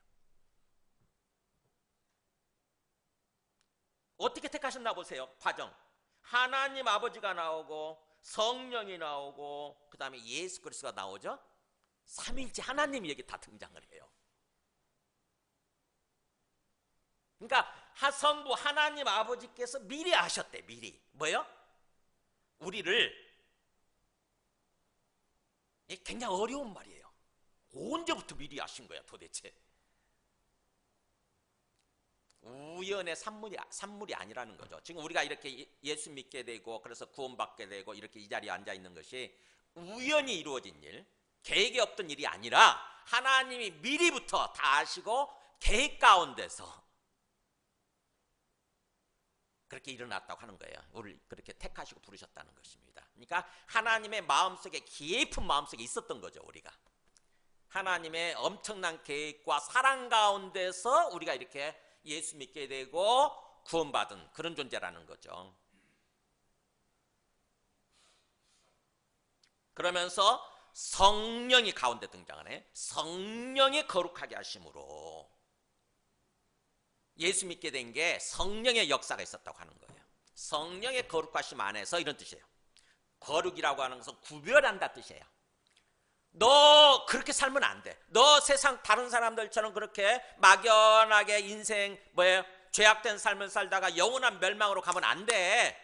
어떻게 택하셨나 보세요. 과정. 하나님 아버지가 나오고 성령이 나오고 그 다음에 예수 그리스도가 나오죠. 삼위일체 하나님 얘기 다 등장을 해요. 그러니까 성부 하나님 아버지께서 미리 아셨대. 미리 뭐예요? 우리를, 굉장히 어려운 말이에요. 언제부터 미리 아신 거야 도대체? 우연의 산물이 아니라는 거죠. 지금 우리가 이렇게 예수 믿게 되고 그래서 구원받게 되고 이렇게 이 자리에 앉아 있는 것이 우연히 이루어진 일, 계획이 없던 일이 아니라 하나님이 미리부터 다 아시고 계획 가운데서 그렇게 일어났다고 하는 거예요. 우리를 그렇게 택하시고 부르셨다는 것입니다. 그러니까 하나님의 마음속에, 깊은 마음속에 있었던 거죠. 우리가 하나님의 엄청난 계획과 사랑 가운데서 우리가 이렇게 예수 믿게 되고 구원받은 그런 존재라는 거죠. 그러면서 성령이 가운데 등장하네. 성령이 거룩하게 하심으로 예수 믿게 된 게 성령의 역사가 있었다고 하는 거예요. 성령의 거룩하심 안에서 이런 뜻이에요. 거룩이라고 하는 것은 구별한다 뜻이에요. 너 그렇게 살면 안 돼. 너 세상 다른 사람들처럼 그렇게 막연하게 인생 죄악된 삶을 살다가 영원한 멸망으로 가면 안 돼.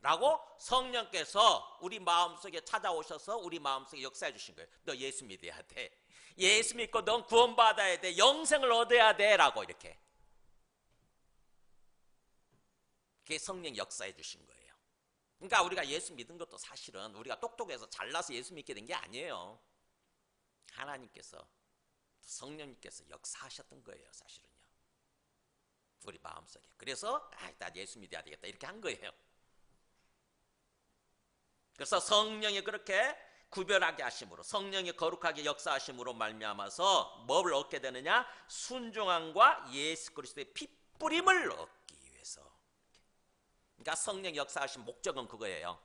라고 성령께서 우리 마음속에 찾아오셔서 우리 마음속에 역사해 주신 거예요. 너 예수 믿어야 돼. 예수 믿고 넌 구원받아야 돼. 영생을 얻어야 돼. 라고 이렇게. 그게 성령 역사해 주신 거예요. 그러니까 우리가 예수 믿은 것도 사실은 우리가 똑똑해서 잘나서 예수 믿게 된 게 아니에요. 하나님께서 성령님께서 역사하셨던 거예요, 사실은요. 우리 마음속에. 그래서 나 예수 믿어야 되겠다 이렇게 한 거예요. 그래서 성령이 그렇게 구별하게 하심으로, 성령이 거룩하게 역사하심으로 말미암아서 뭘 얻게 되느냐? 순종함과 예수 그리스도의 핏뿌림을 얻기 위해서. 그러니까 성령 역사하신 목적은 그거예요.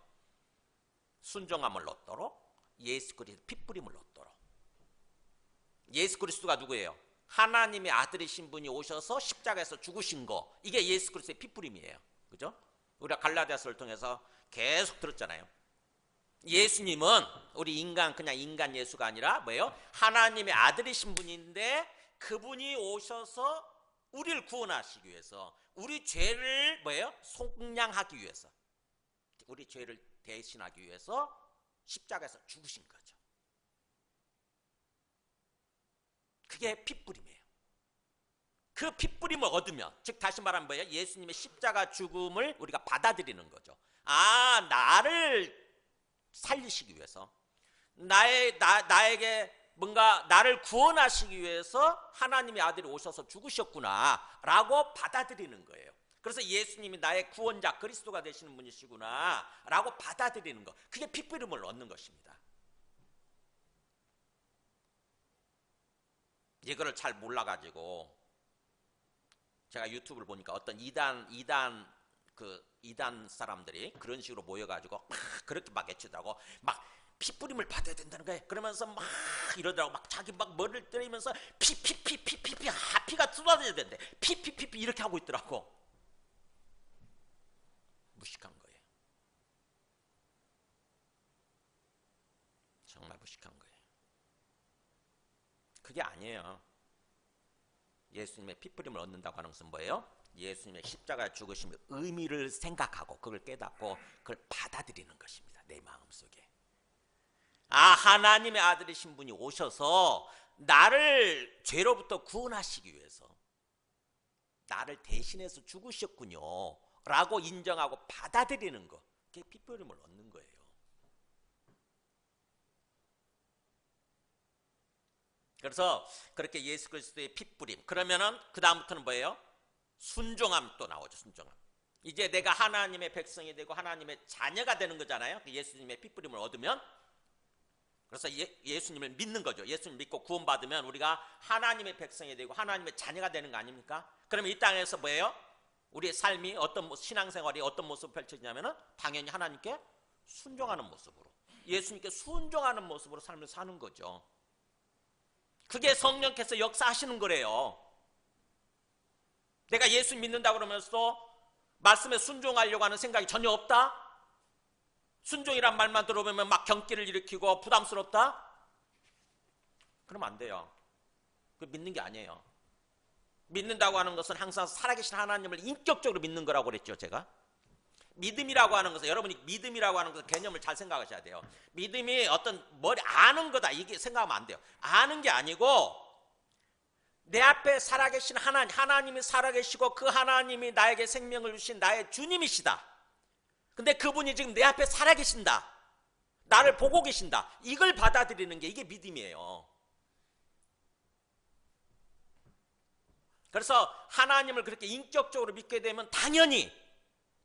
순종함을 얻도록, 예수 그리스도 핏뿌림을 얻도록. 예수 그리스도가 누구예요? 하나님의 아들이신 분이 오셔서 십자가에서 죽으신 거, 이게 예수 그리스도의 핏뿌림이에요. 그죠? 우리가 갈라디아서를 통해서 계속 들었잖아요. 예수님은 우리 그냥 인간 예수가 아니라 뭐예요? 하나님의 아들이신 분인데 그분이 오셔서 우리를 구원하시기 위해서, 우리 죄를 뭐예요? 속량하기 위해서, 우리 죄를 대신하기 위해서 십자가에서 죽으신 거죠. 그게 핏뿌림이에요. 그 핏뿌림을 얻으면, 즉 다시 말하면 뭐예요? 예수님의 십자가 죽음을 우리가 받아들이는 거죠. 나를 살리시기 위해서, 나에게 뭔가 나를 구원하시기 위해서 하나님의 아들이 오셔서 죽으셨구나 라고 받아들이는 거예요. 그래서 예수님이 나의 구원자 그리스도가 되시는 분이시구나 라고 받아들이는 거, 그게 핏뿌림을 얻는 것입니다. 이거를 잘 몰라가지고 제가 유튜브를 보니까 어떤 이단 사람들이 그런 식으로 모여가지고 막 그렇게 막 외치더라고. 막 핏뿌림을 받아야 된다는 거예요. 그러면서 막 이러더라고. 막 자기 막 머리를 때리면서 피가 쏟아져야 된대. 피 이렇게 하고 있더라고. 무식한 거예요. 정말 무식한 거예요. 그게 아니에요. 예수님의 핏뿌림을 얻는다고 하는 것은 뭐예요? 예수님의 십자가 죽으심의 의미를 생각하고 그걸 깨닫고 그걸 받아들이는 것입니다. 내 마음속에. 하나님의 아들이신 분이 오셔서 나를 죄로부터 구원하시기 위해서 나를 대신해서 죽으셨군요 라고 인정하고 받아들이는 거, 그게 핏뿌림을 얻는 거예요. 그래서 그렇게 예수 그리스도의 핏뿌림, 그러면은 그 다음부터는 뭐예요? 순종함 또 나오죠. 순종함. 이제 내가 하나님의 백성이 되고 하나님의 자녀가 되는 거잖아요. 예수님의 핏뿌림을 얻으면. 그래서 예수님을 믿는 거죠. 예수님 믿고 구원받으면 우리가 하나님의 백성이 되고 하나님의 자녀가 되는 거 아닙니까? 그러면 이 땅에서 뭐예요? 우리의 삶이 신앙생활이 어떤 모습으로 펼쳐지냐면은 당연히 하나님께 순종하는 모습으로, 예수님께 순종하는 모습으로 삶을 사는 거죠. 그게 성령께서 역사하시는 거래요. 내가 예수 믿는다고 그러면서 말씀에 순종하려고 하는 생각이 전혀 없다? 순종이란 말만 들어보면 막 경기를 일으키고 부담스럽다? 그러면 안 돼요. 그 믿는 게 아니에요. 믿는다고 하는 것은 항상 살아계신 하나님을 인격적으로 믿는 거라고 그랬죠, 제가. 믿음이라고 하는 것은, 여러분이 믿음이라고 하는 것은 개념을 잘 생각하셔야 돼요. 믿음이 어떤 아는 거다 이게 생각하면 안 돼요. 아는 게 아니고 내 앞에 살아계신 하나님이 살아계시고 그 하나님이 나에게 생명을 주신 나의 주님이시다. 근데 그분이 지금 내 앞에 살아계신다. 나를 보고 계신다. 이걸 받아들이는 게 이게 믿음이에요. 그래서 하나님을 그렇게 인격적으로 믿게 되면 당연히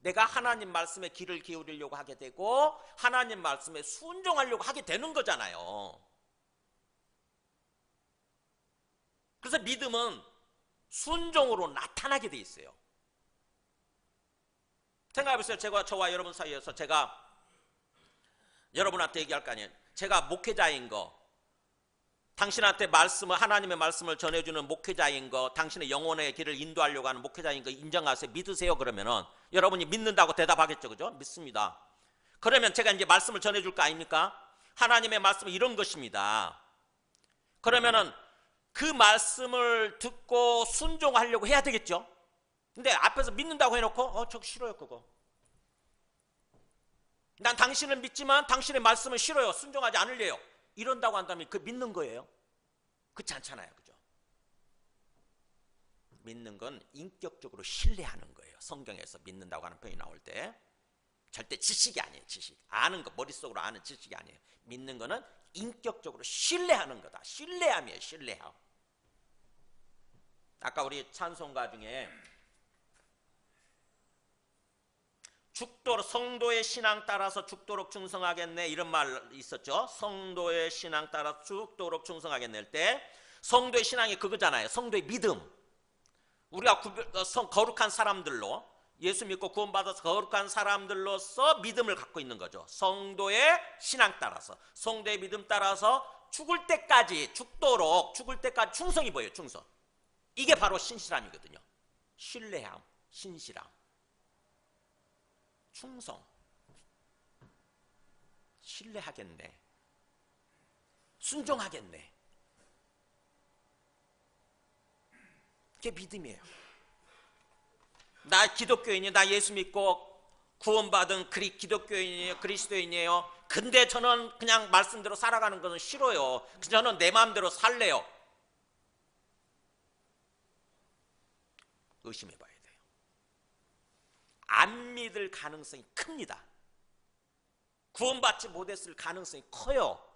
내가 하나님 말씀에 귀를 기울이려고 하게 되고 하나님 말씀에 순종하려고 하게 되는 거잖아요. 그래서 믿음은 순종으로 나타나게 돼 있어요. 생각해보세요. 저와 여러분 사이에서 제가 여러분한테 얘기할 거 아니에요. 제가 목회자인 거, 당신한테 하나님의 말씀을 전해주는 목회자인 거, 당신의 영혼의 길을 인도하려고 하는 목회자인 거 인정하세요? 믿으세요? 그러면은 여러분이 믿는다고 대답하겠죠. 그죠? 믿습니다. 그러면 제가 이제 말씀을 전해줄 거 아닙니까? 하나님의 말씀은 이런 것입니다. 그러면은 그 말씀을 듣고 순종하려고 해야 되겠죠? 근데 앞에서 믿는다고 해놓고 저 싫어요 그거. 난 당신을 믿지만 당신의 말씀은 싫어요. 순종하지 않으래요. 이런다고 한다면 그 믿는 거예요? 그렇지 않잖아요. 그죠? 믿는 건 인격적으로 신뢰하는 거예요. 성경에서 믿는다고 하는 표현이 나올 때 절대 지식이 아니에요. 지식. 아는 거, 머릿속으로 아는 지식이 아니에요. 믿는 거는 인격적으로 신뢰하는 거다. 신뢰함이에요. 신뢰함. 아까 우리 찬송가 중에 죽도록 성도의 신앙 따라서 죽도록 충성하겠네 이런 말 있었죠. 성도의 신앙 따라 죽도록 충성하겠네 할 때 성도의 신앙이 그거잖아요. 성도의 믿음. 우리가 거룩한 사람들로 예수 믿고 구원받아서 거룩한 사람들로서 믿음을 갖고 있는 거죠. 성도의 신앙 따라서, 성도의 믿음 따라서 죽을 때까지, 죽을 때까지 충성이 뭐예요? 충성. 이게 바로 신실함이거든요. 신뢰함, 신실함, 충성. 신뢰하겠네, 순종하겠네. 그게 믿음이에요. 나 기독교인이에요. 나 예수 믿고 구원받은 기독교인이에요. 그리스도인이에요. 근데 저는 그냥 말씀대로 살아가는 것은 싫어요. 저는 내 마음대로 살래요. 의심해 봐야 돼요. 안 믿을 가능성이 큽니다. 구원받지 못했을 가능성이 커요.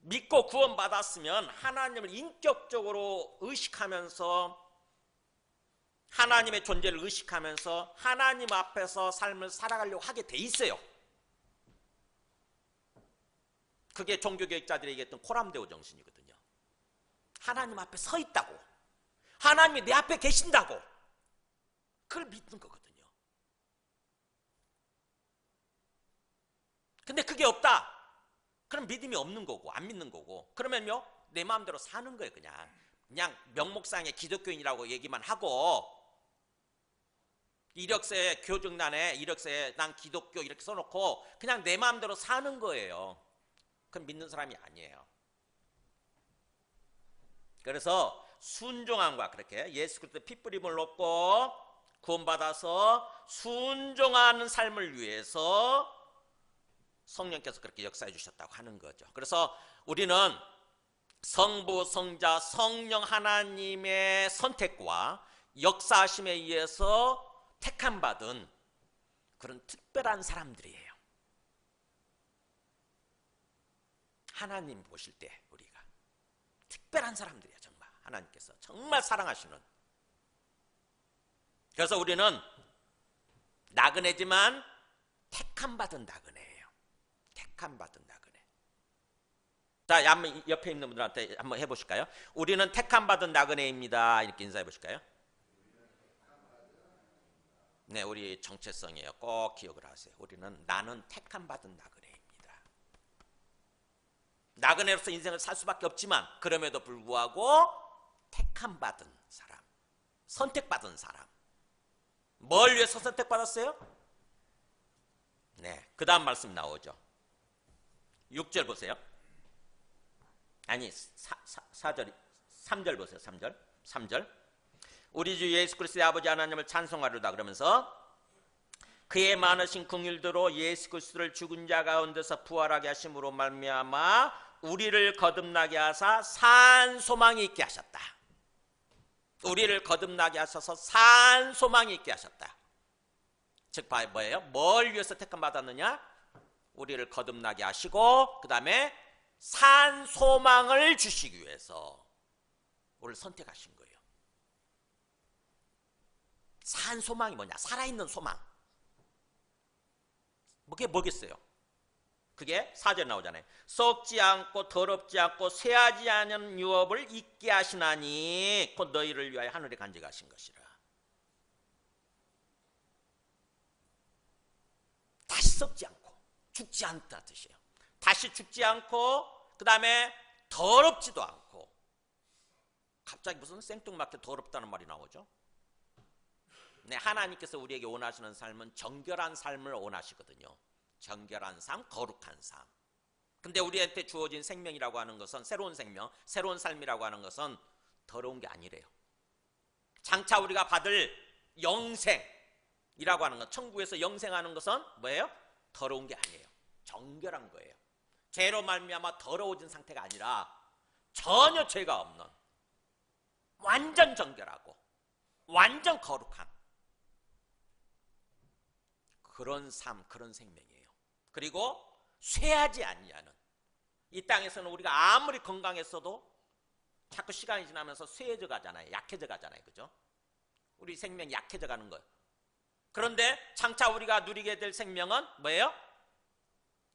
믿고 구원받았으면 하나님을 인격적으로 의식하면서, 하나님의 존재를 의식하면서 하나님 앞에서 삶을 살아가려고 하게 돼 있어요. 그게 종교개혁자들이 얘기했던 코람데오 정신이거든요. 하나님 앞에 서 있다고, 하나님이 내 앞에 계신다고, 그걸 믿는 거거든요. 근데 그게 없다, 그럼 믿음이 없는 거고 안 믿는 거고, 그러면요 내 마음대로 사는 거예요. 그냥 명목상의 기독교인이라고 얘기만 하고, 이력서에 교정란에 이력서에 난 기독교 이렇게 써놓고 그냥 내 마음대로 사는 거예요. 그건 믿는 사람이 아니에요. 그래서 순종함과, 그렇게 예수 그리스도의 핏부림을 얻고 구원받아서 순종하는 삶을 위해서 성령께서 그렇게 역사해 주셨다고 하는 거죠. 그래서 우리는 성부, 성자, 성령 하나님의 선택과 역사하심에 의해서 택함 받은 그런 특별한 사람들이에요. 하나님 보실 때 우리가 특별한 사람들이에요. 정말 하나님께서 정말 사랑하시는. 그래서 우리는 나그네지만 택함 받은 나그네예요. 택함 받은 나그네. 자, 한번 옆에 있는 분들한테 한번 해보실까요? 우리는 택함 받은 나그네입니다. 이렇게 인사해 보실까요? 네, 우리 정체성이에요. 꼭 기억을 하세요. 우리는 나는 택함 받은 나그네입니다. 나그네로서 인생을 살 수밖에 없지만 그럼에도 불구하고 택함 받은 사람, 선택받은 사람. 뭘 위해서 선택받았어요? 네, 그 다음 말씀 나오죠. 6절 보세요. 아니 4절, 3절 보세요. 3절. 우리 주 예수 그리스도의 아버지 하나님을 찬송하려다 그러면서 그의 많으신 긍휼대로 예수 그리스도를 죽은 자 가운데서 부활하게 하심으로 말미암아 우리를 거듭나게 하사 산 소망이 있게 하셨다. 우리를 거듭나게 하셔서 산 소망이 있게 하셨다. 즉 뭐예요? 뭘 위해서 택함 받았느냐? 우리를 거듭나게 하시고 그 다음에 산 소망을 주시기 위해서 우리를 선택하신 거예요. 산 소망이 뭐냐? 살아있는 소망. 그게 뭐겠어요? 그게 4절 나오잖아요. 썩지 않고 더럽지 않고 쇠하지 않은 유업을 잊게 하시나니 곧 너희를 위하여 하늘에 간직하신 것이라. 다시 썩지 않고 죽지 않다 뜻이에요. 다시 죽지 않고 그 다음에 더럽지도 않고. 갑자기 무슨 생뚱맞게 더럽다는 말이 나오죠? 네, 하나님께서 우리에게 원하시는 삶은 정결한 삶을 원하시거든요. 정결한 삶, 거룩한 삶. 근데 우리한테 주어진 생명이라고 하는 것은, 새로운 생명, 새로운 삶이라고 하는 것은 더러운 게 아니래요. 장차 우리가 받을 영생이라고 하는 것, 천국에서 영생하는 것은 뭐예요? 더러운 게 아니에요. 정결한 거예요. 죄로 말미암아 더러워진 상태가 아니라 전혀 죄가 없는, 완전 정결하고 완전 거룩한 그런 삶, 그런 생명이에요. 그리고 쇠하지 아니하는, 이 땅에서는 우리가 아무리 건강했어도 자꾸 시간이 지나면서 쇠해져 가잖아요. 약해져 가잖아요. 그죠? 우리 생명이 약해져 가는 거예요. 그런데 장차 우리가 누리게 될 생명은 뭐예요?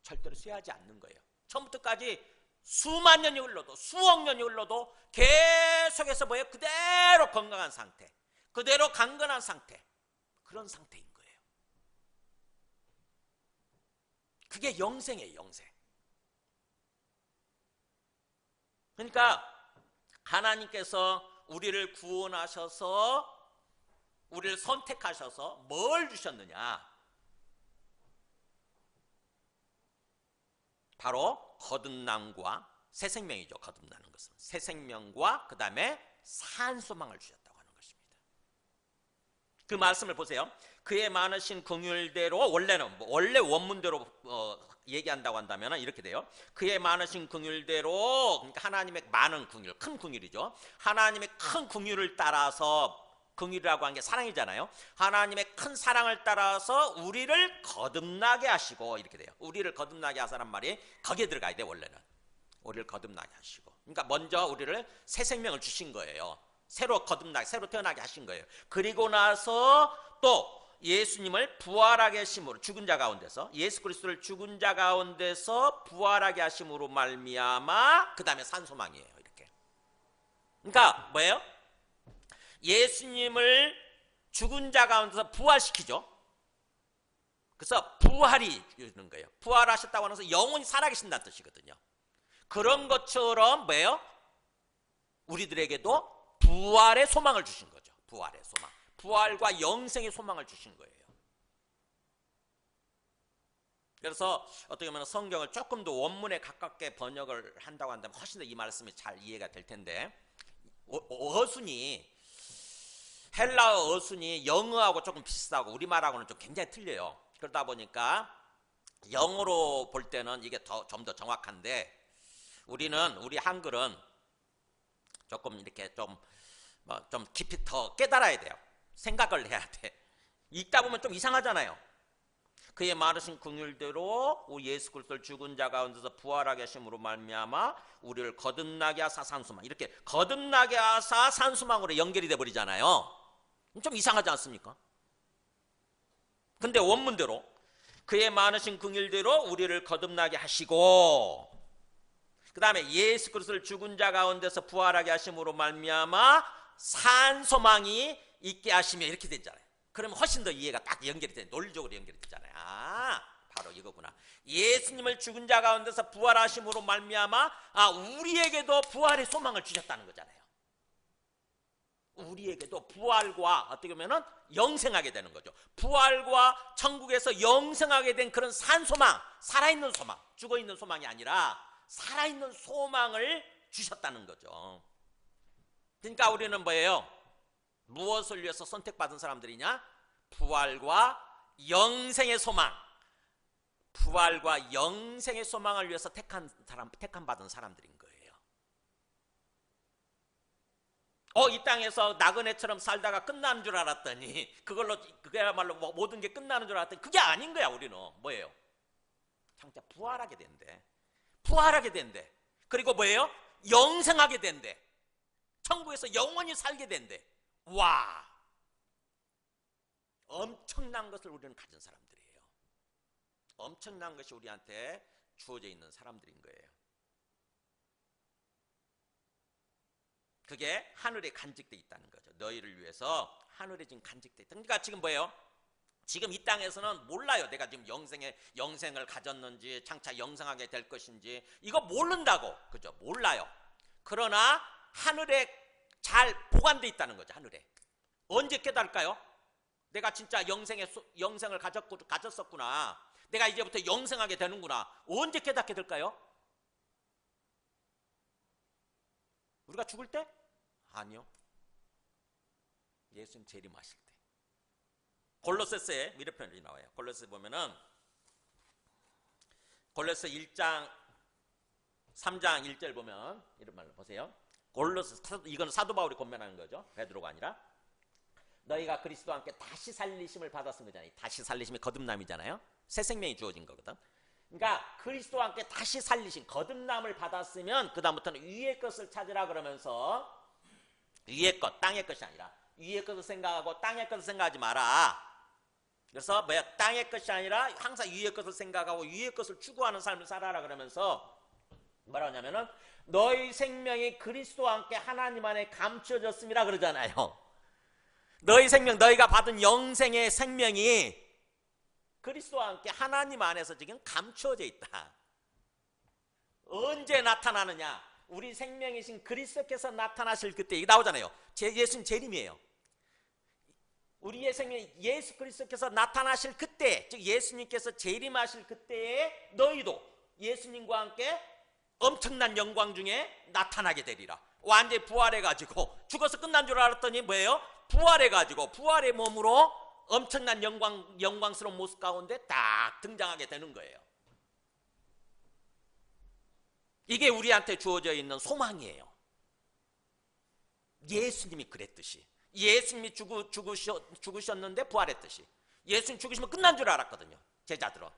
절대로 쇠하지 않는 거예요. 처음부터 끝까지 수만 년이 흘러도, 수억 년이 흘러도 계속해서 뭐예요? 그대로 건강한 상태, 그대로 강건한 상태, 그런 상태인 거예요. 그게 영생이에요. 영생. 그러니까 하나님께서 우리를 구원하셔서, 우리를 선택하셔서 뭘 주셨느냐? 바로 거듭남과 새 생명이죠. 거듭나는 것은 새 생명과 그 다음에 산소망을 주셨다고 하는 것입니다. 그 말씀을 보세요. 그의 많으신 긍휼대로, 원래 원문대로 얘기한다고 한다면 이렇게 돼요. 그의 많으신 긍휼대로, 그러니까 하나님의 많은 긍휼, 큰 긍휼이죠. 하나님의 큰 긍휼을 따라서, 긍휼이라고 하는 게 사랑이잖아요. 하나님의 큰 사랑을 따라서 우리를 거듭나게 하시고, 이렇게 돼요. 우리를 거듭나게 하사란 말이 거기에 들어가야 돼. 원래는 우리를 거듭나게 하시고, 그러니까 먼저 우리를 새 생명을 주신 거예요. 새로 거듭나게, 새로 태어나게 하신 거예요. 그리고 나서 또 예수님을 부활하게 하심으로, 죽은 자 가운데서, 예수 그리스도를 죽은 자 가운데서 부활하게 하심으로 말미암아 그 다음에 산소망이에요. 이렇게. 그러니까 뭐예요? 예수님을 죽은 자 가운데서 부활시키죠. 그래서 부활이 있는 거예요. 부활하셨다고 해서 영원히 살아계신다는 뜻이거든요. 그런 것처럼 뭐예요? 우리들에게도 부활의 소망을 주신 거죠. 부활의 소망, 부활과 영생의 소망을 주신 거예요. 그래서 어떻게 보면 성경을 조금 더 원문에 가깝게 번역을 한다고 한다면 훨씬 더 이 말씀이 잘 이해가 될 텐데, 어순이, 헬라어 어순이 영어하고 조금 비슷하고 우리말하고는 좀 굉장히 틀려요. 그러다 보니까 영어로 볼 때는 이게 좀 더 정확한데, 우리 한글은 조금 이렇게 좀 깊이 더 깨달아야 돼요. 생각을 해야 돼. 읽다 보면 좀 이상하잖아요. 그의 많으신 긍휼대로 예수 그리스도를 죽은 자 가운데서 부활하게 하심으로 말미암아 우리를 거듭나게 하사 산소망, 이렇게 거듭나게 하사 산소망으로 연결이 돼 버리잖아요. 좀 이상하지 않습니까? 근데 원문대로 그의 많으신 긍휼대로 우리를 거듭나게 하시고, 그 다음에 예수 그리스도를 죽은 자 가운데서 부활하게 하심으로 말미암아 산소망이 있게 하시며, 이렇게 되잖아요. 그러면 훨씬 더 이해가 딱 연결이 돼, 논리적으로 연결이 되잖아요. 바로 이거구나. 예수님을 죽은 자 가운데서 부활하심으로 말미암아 우리에게도 부활의 소망을 주셨다는 거잖아요. 우리에게도 부활과 어떻게 보면은 영생하게 되는 거죠. 부활과 천국에서 영생하게 된 그런 산소망, 살아있는 소망, 죽어있는 소망이 아니라 살아있는 소망을 주셨다는 거죠. 그러니까 우리는 뭐예요? 무엇을 위해서 선택받은 사람들이냐? 부활과 영생의 소망, 부활과 영생의 소망을 위해서 택함 받은 사람들인 거예요. 이 땅에서 나그네처럼 살다가 끝나는 줄 알았더니, 그야말로 모든 게 끝나는 줄 알았더니 그게 아닌 거야. 우리는 뭐예요? 장차 부활하게 된대. 부활하게 된대. 그리고 뭐예요? 영생하게 된대. 천국에서 영원히 살게 된대. 와, 엄청난 것을 우리는 가진 사람들이에요. 엄청난 것이 우리한테 주어져 있는 사람들인 거예요. 그게 하늘에 간직되어 있다는 거죠. 너희를 위해서 하늘에 지금 간직되어 있다. 그러니까 지금 뭐예요? 지금 이 땅에서는 몰라요. 내가 지금 영생을 가졌는지, 장차 영생하게 될 것인지, 이거 모른다고. 그죠? 몰라요. 그러나 하늘에 잘 보관되어 있다는 거죠. 하늘에. 언제 깨달을까요? 내가 진짜 영생을 가졌었구나. 내가 이제부터 영생하게 되는구나. 언제 깨닫게 될까요? 우리가 죽을 때? 아니요. 예수님 재림하실 때. 골로새서에 이런 표현이 나와요. 골로새 보면은 골로새 1장 3장 1절 보면 이런 말로 보세요. 골로새, 이건 사도 바울이 권면하는 거죠. 베드로가 아니라. 너희가 그리스도와 함께 다시 살리심을 받았은 거잖아요. 다시 살리심이 거듭남이잖아요. 새 생명이 주어진 거거든. 그러니까 그리스도와 함께 다시 살리신 거듭남을 받았으면 그 다음부터는 위의 것을 찾으라 그러면서 위의 것, 땅의 것이 아니라 위의 것을 생각하고 땅의 것을 생각하지 마라. 그래서 뭐야? 땅의 것이 아니라 항상 위의 것을 생각하고 위의 것을 추구하는 삶을 살아라 그러면서 뭐라 하냐면은 너희 생명이 그리스도와 함께 하나님 안에 감춰졌습니다 그러잖아요. 너희 생명, 너희가 받은 영생의 생명이 그리스도와 함께 하나님 안에서 지금 감춰져 있다. 언제 나타나느냐? 우리 생명이신 그리스도께서 나타나실 그때. 이게 나오잖아요. 예수님 재림이에요. 우리의 생명 예수 그리스도께서 나타나실 그때, 즉 예수님께서 재림하실 그때에 너희도 예수님과 함께 엄청난 영광 중에 나타나게 되리라. 완전히 부활해가지고 죽어서 끝난 줄 알았더니 뭐예요? 부활해가지고 부활의 몸으로 엄청난 영광스러운 모습 가운데 딱 등장하게 되는 거예요. 이게 우리한테 주어져 있는 소망이에요. 예수님이 그랬듯이. 예수님이 죽으셨는데 부활했듯이. 예수님 죽으시면 끝난 줄 알았거든요. 제자들은.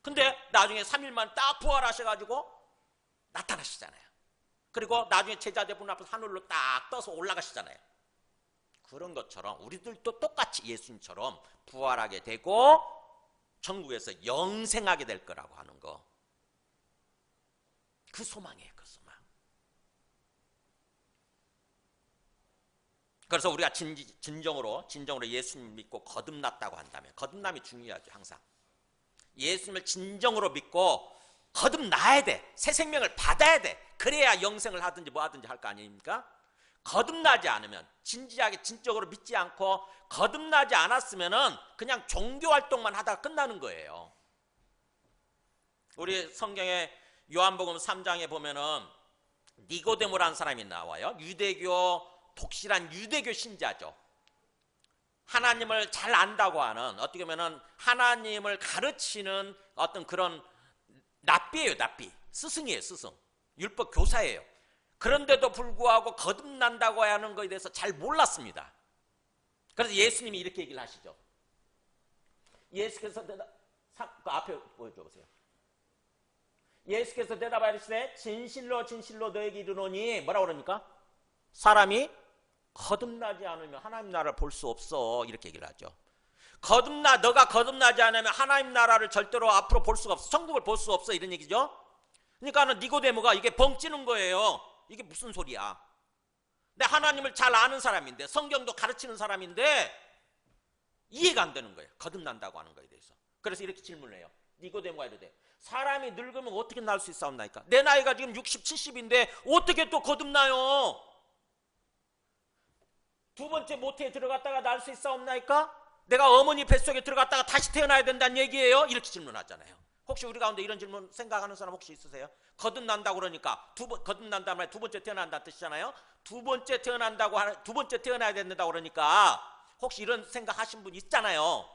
근데 나중에 3일만 딱 부활하셔가지고 나타나시잖아요. 그리고 나중에 제자들 앞에서 하늘로 딱 떠서 올라가시잖아요. 그런 것처럼 우리들도 똑같이 예수님처럼 부활하게 되고 천국에서 영생하게 될 거라고 하는 거. 그 소망이에요. 그 소망. 그래서 우리가 진정으로 예수님 믿고 거듭났다고 한다면, 거듭남이 중요하죠. 항상 예수님을 진정으로 믿고 거듭나야 돼. 새 생명을 받아야 돼. 그래야 영생을 하든지 뭐 하든지 할 거 아닙니까? 거듭나지 않으면, 진지하게 진적으로 믿지 않고 거듭나지 않았으면은 그냥 종교활동만 하다가 끝나는 거예요. 우리 성경에 요한복음 3장에 보면은 니고데모라는 사람이 나와요. 유대교, 독실한 유대교 신자죠. 하나님을 잘 안다고 하는, 어떻게 보면은 하나님을 가르치는 어떤 그런 랍비예요. 랍비. 스승이에요. 스승. 율법 교사예요. 그런데도 불구하고 거듭난다고 하는 것에 대해서 잘 몰랐습니다. 그래서 예수님이 이렇게 얘기를 하시죠. 예수께서 그 앞에 보여줘 보세요. 예수께서 대답하시되 진실로 진실로 너에게 이르노니 뭐라고 그러니까? 사람이 거듭나지 않으면 하나님 나라를 볼 수 없어. 이렇게 얘기를 하죠. 너가 거듭나지 않으면 하나님 나라를 절대로 앞으로 볼 수가 없어. 천국을 볼 수 없어. 이런 얘기죠. 그러니까는 니고데모가 이게 벙찌는 거예요. 이게 무슨 소리야? 내 하나님을 잘 아는 사람인데, 성경도 가르치는 사람인데 이해가 안 되는 거예요. 거듭난다고 하는 거에 대해서. 그래서 이렇게 질문을 해요. 니고데모가 이러대. 사람이 늙으면 어떻게 날 수 있사옵나이까? 내 나이가 지금 60, 70인데 어떻게 또 거듭나요? 두 번째 모태에 들어갔다가 날 수 있사옵나이까? 내가 어머니 뱃속에 들어갔다가 다시 태어나야 된다는 얘기예요? 이렇게 질문하잖아요. 혹시 우리 가운데 이런 질문 생각하는 사람 혹시 있으세요? 거듭난다고 그러니까 거듭난다는 말이 두 번째 태어난다는 뜻이잖아요. 두 번째 태어나야 된다고 그러니까 혹시 이런 생각하신 분 있잖아요.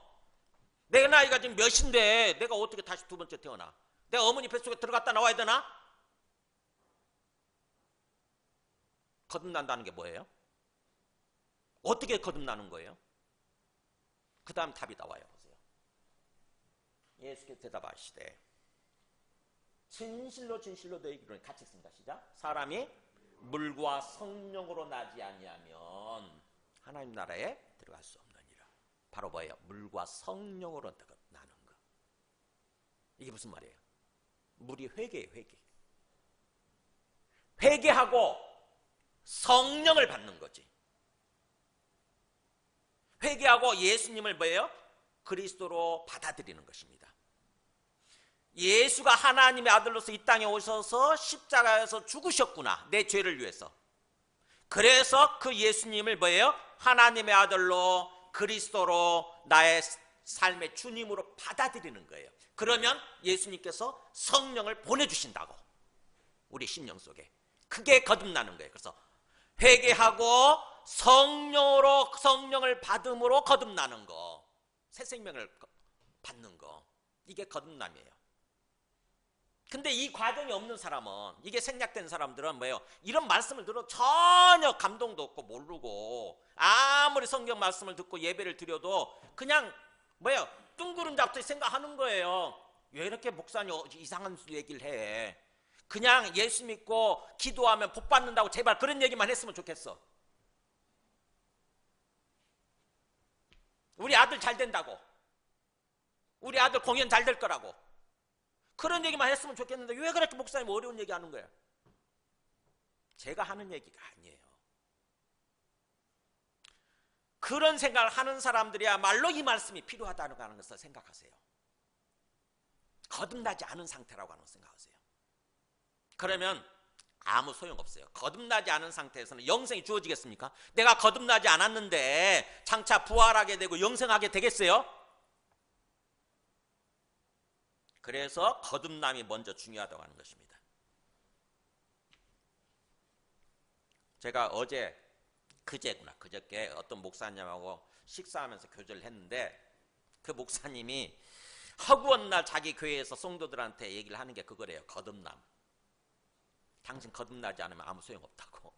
내 나이가 지금 몇인데 내가 어떻게 다시 두 번째 태어나? 내가 어머니 뱃속에 들어갔다 나와야 되나? 거듭난다는 게 뭐예요? 어떻게 거듭나는 거예요? 그 다음 답이 나와요. 보세요. 예수께서 대답하시되 진실로 진실로 너희에게 이르노니, 같이 읽습니다. 시작. 사람이 물과 성령으로 나지 아니하면 하나님 나라에 들어갈 수 없느니라. 바로 뭐예요? 물과 성령으로 나는 거. 이게 무슨 말이에요? 물이 회개예요. 회개하고 성령을 받는 거지. 회개하고 예수님을 뭐예요? 그리스도로 받아들이는 것입니다. 예수가 하나님의 아들로서 이 땅에 오셔서 십자가에서 죽으셨구나. 내 죄를 위해서. 그래서 그 예수님을 뭐예요? 하나님의 아들로 그리스도로 나의 삶의 주님으로 받아들이는 거예요. 그러면 예수님께서 성령을 보내주신다고. 우리 심령 속에. 그게 거듭나는 거예요. 그래서 회개하고 성령을 받음으로 거듭나는 거. 새 생명을 받는 거. 이게 거듭남이에요. 근데 이 과정이 없는 사람은, 이게 생략된 사람들은 뭐예요? 이런 말씀을 들어도 전혀 감동도 없고 모르고, 아무리 성경 말씀을 듣고 예배를 드려도 그냥 뭐예요? 뚱구름 잡듯이 생각하는 거예요. 왜 이렇게 목사님 이상한 얘기를 해? 그냥 예수 믿고 기도하면 복 받는다고 제발 그런 얘기만 했으면 좋겠어. 우리 아들 잘 된다고, 우리 아들 공연 잘 될 거라고, 그런 얘기만 했으면 좋겠는데 왜 그렇게 목사님 어려운 얘기 하는 거야? 제가 하는 얘기가 아니에요. 그런 생각을 하는 사람들이야말로 이 말씀이 필요하다는 것을 생각하세요. 거듭나지 않은 상태라고 하는 걸 생각하세요. 그러면 아무 소용없어요. 거듭나지 않은 상태에서는 영생이 주어지겠습니까? 내가 거듭나지 않았는데 장차 부활하게 되고 영생하게 되겠어요? 그래서 거듭남이 먼저 중요하다고 하는 것입니다. 제가 그저께 어떤 목사님하고 식사하면서 교제를 했는데, 그 목사님이 허구한 날 자기 교회에서 성도들한테 얘기를 하는 게 그거래요. 거듭남. 당신 거듭나지 않으면 아무 소용없다고.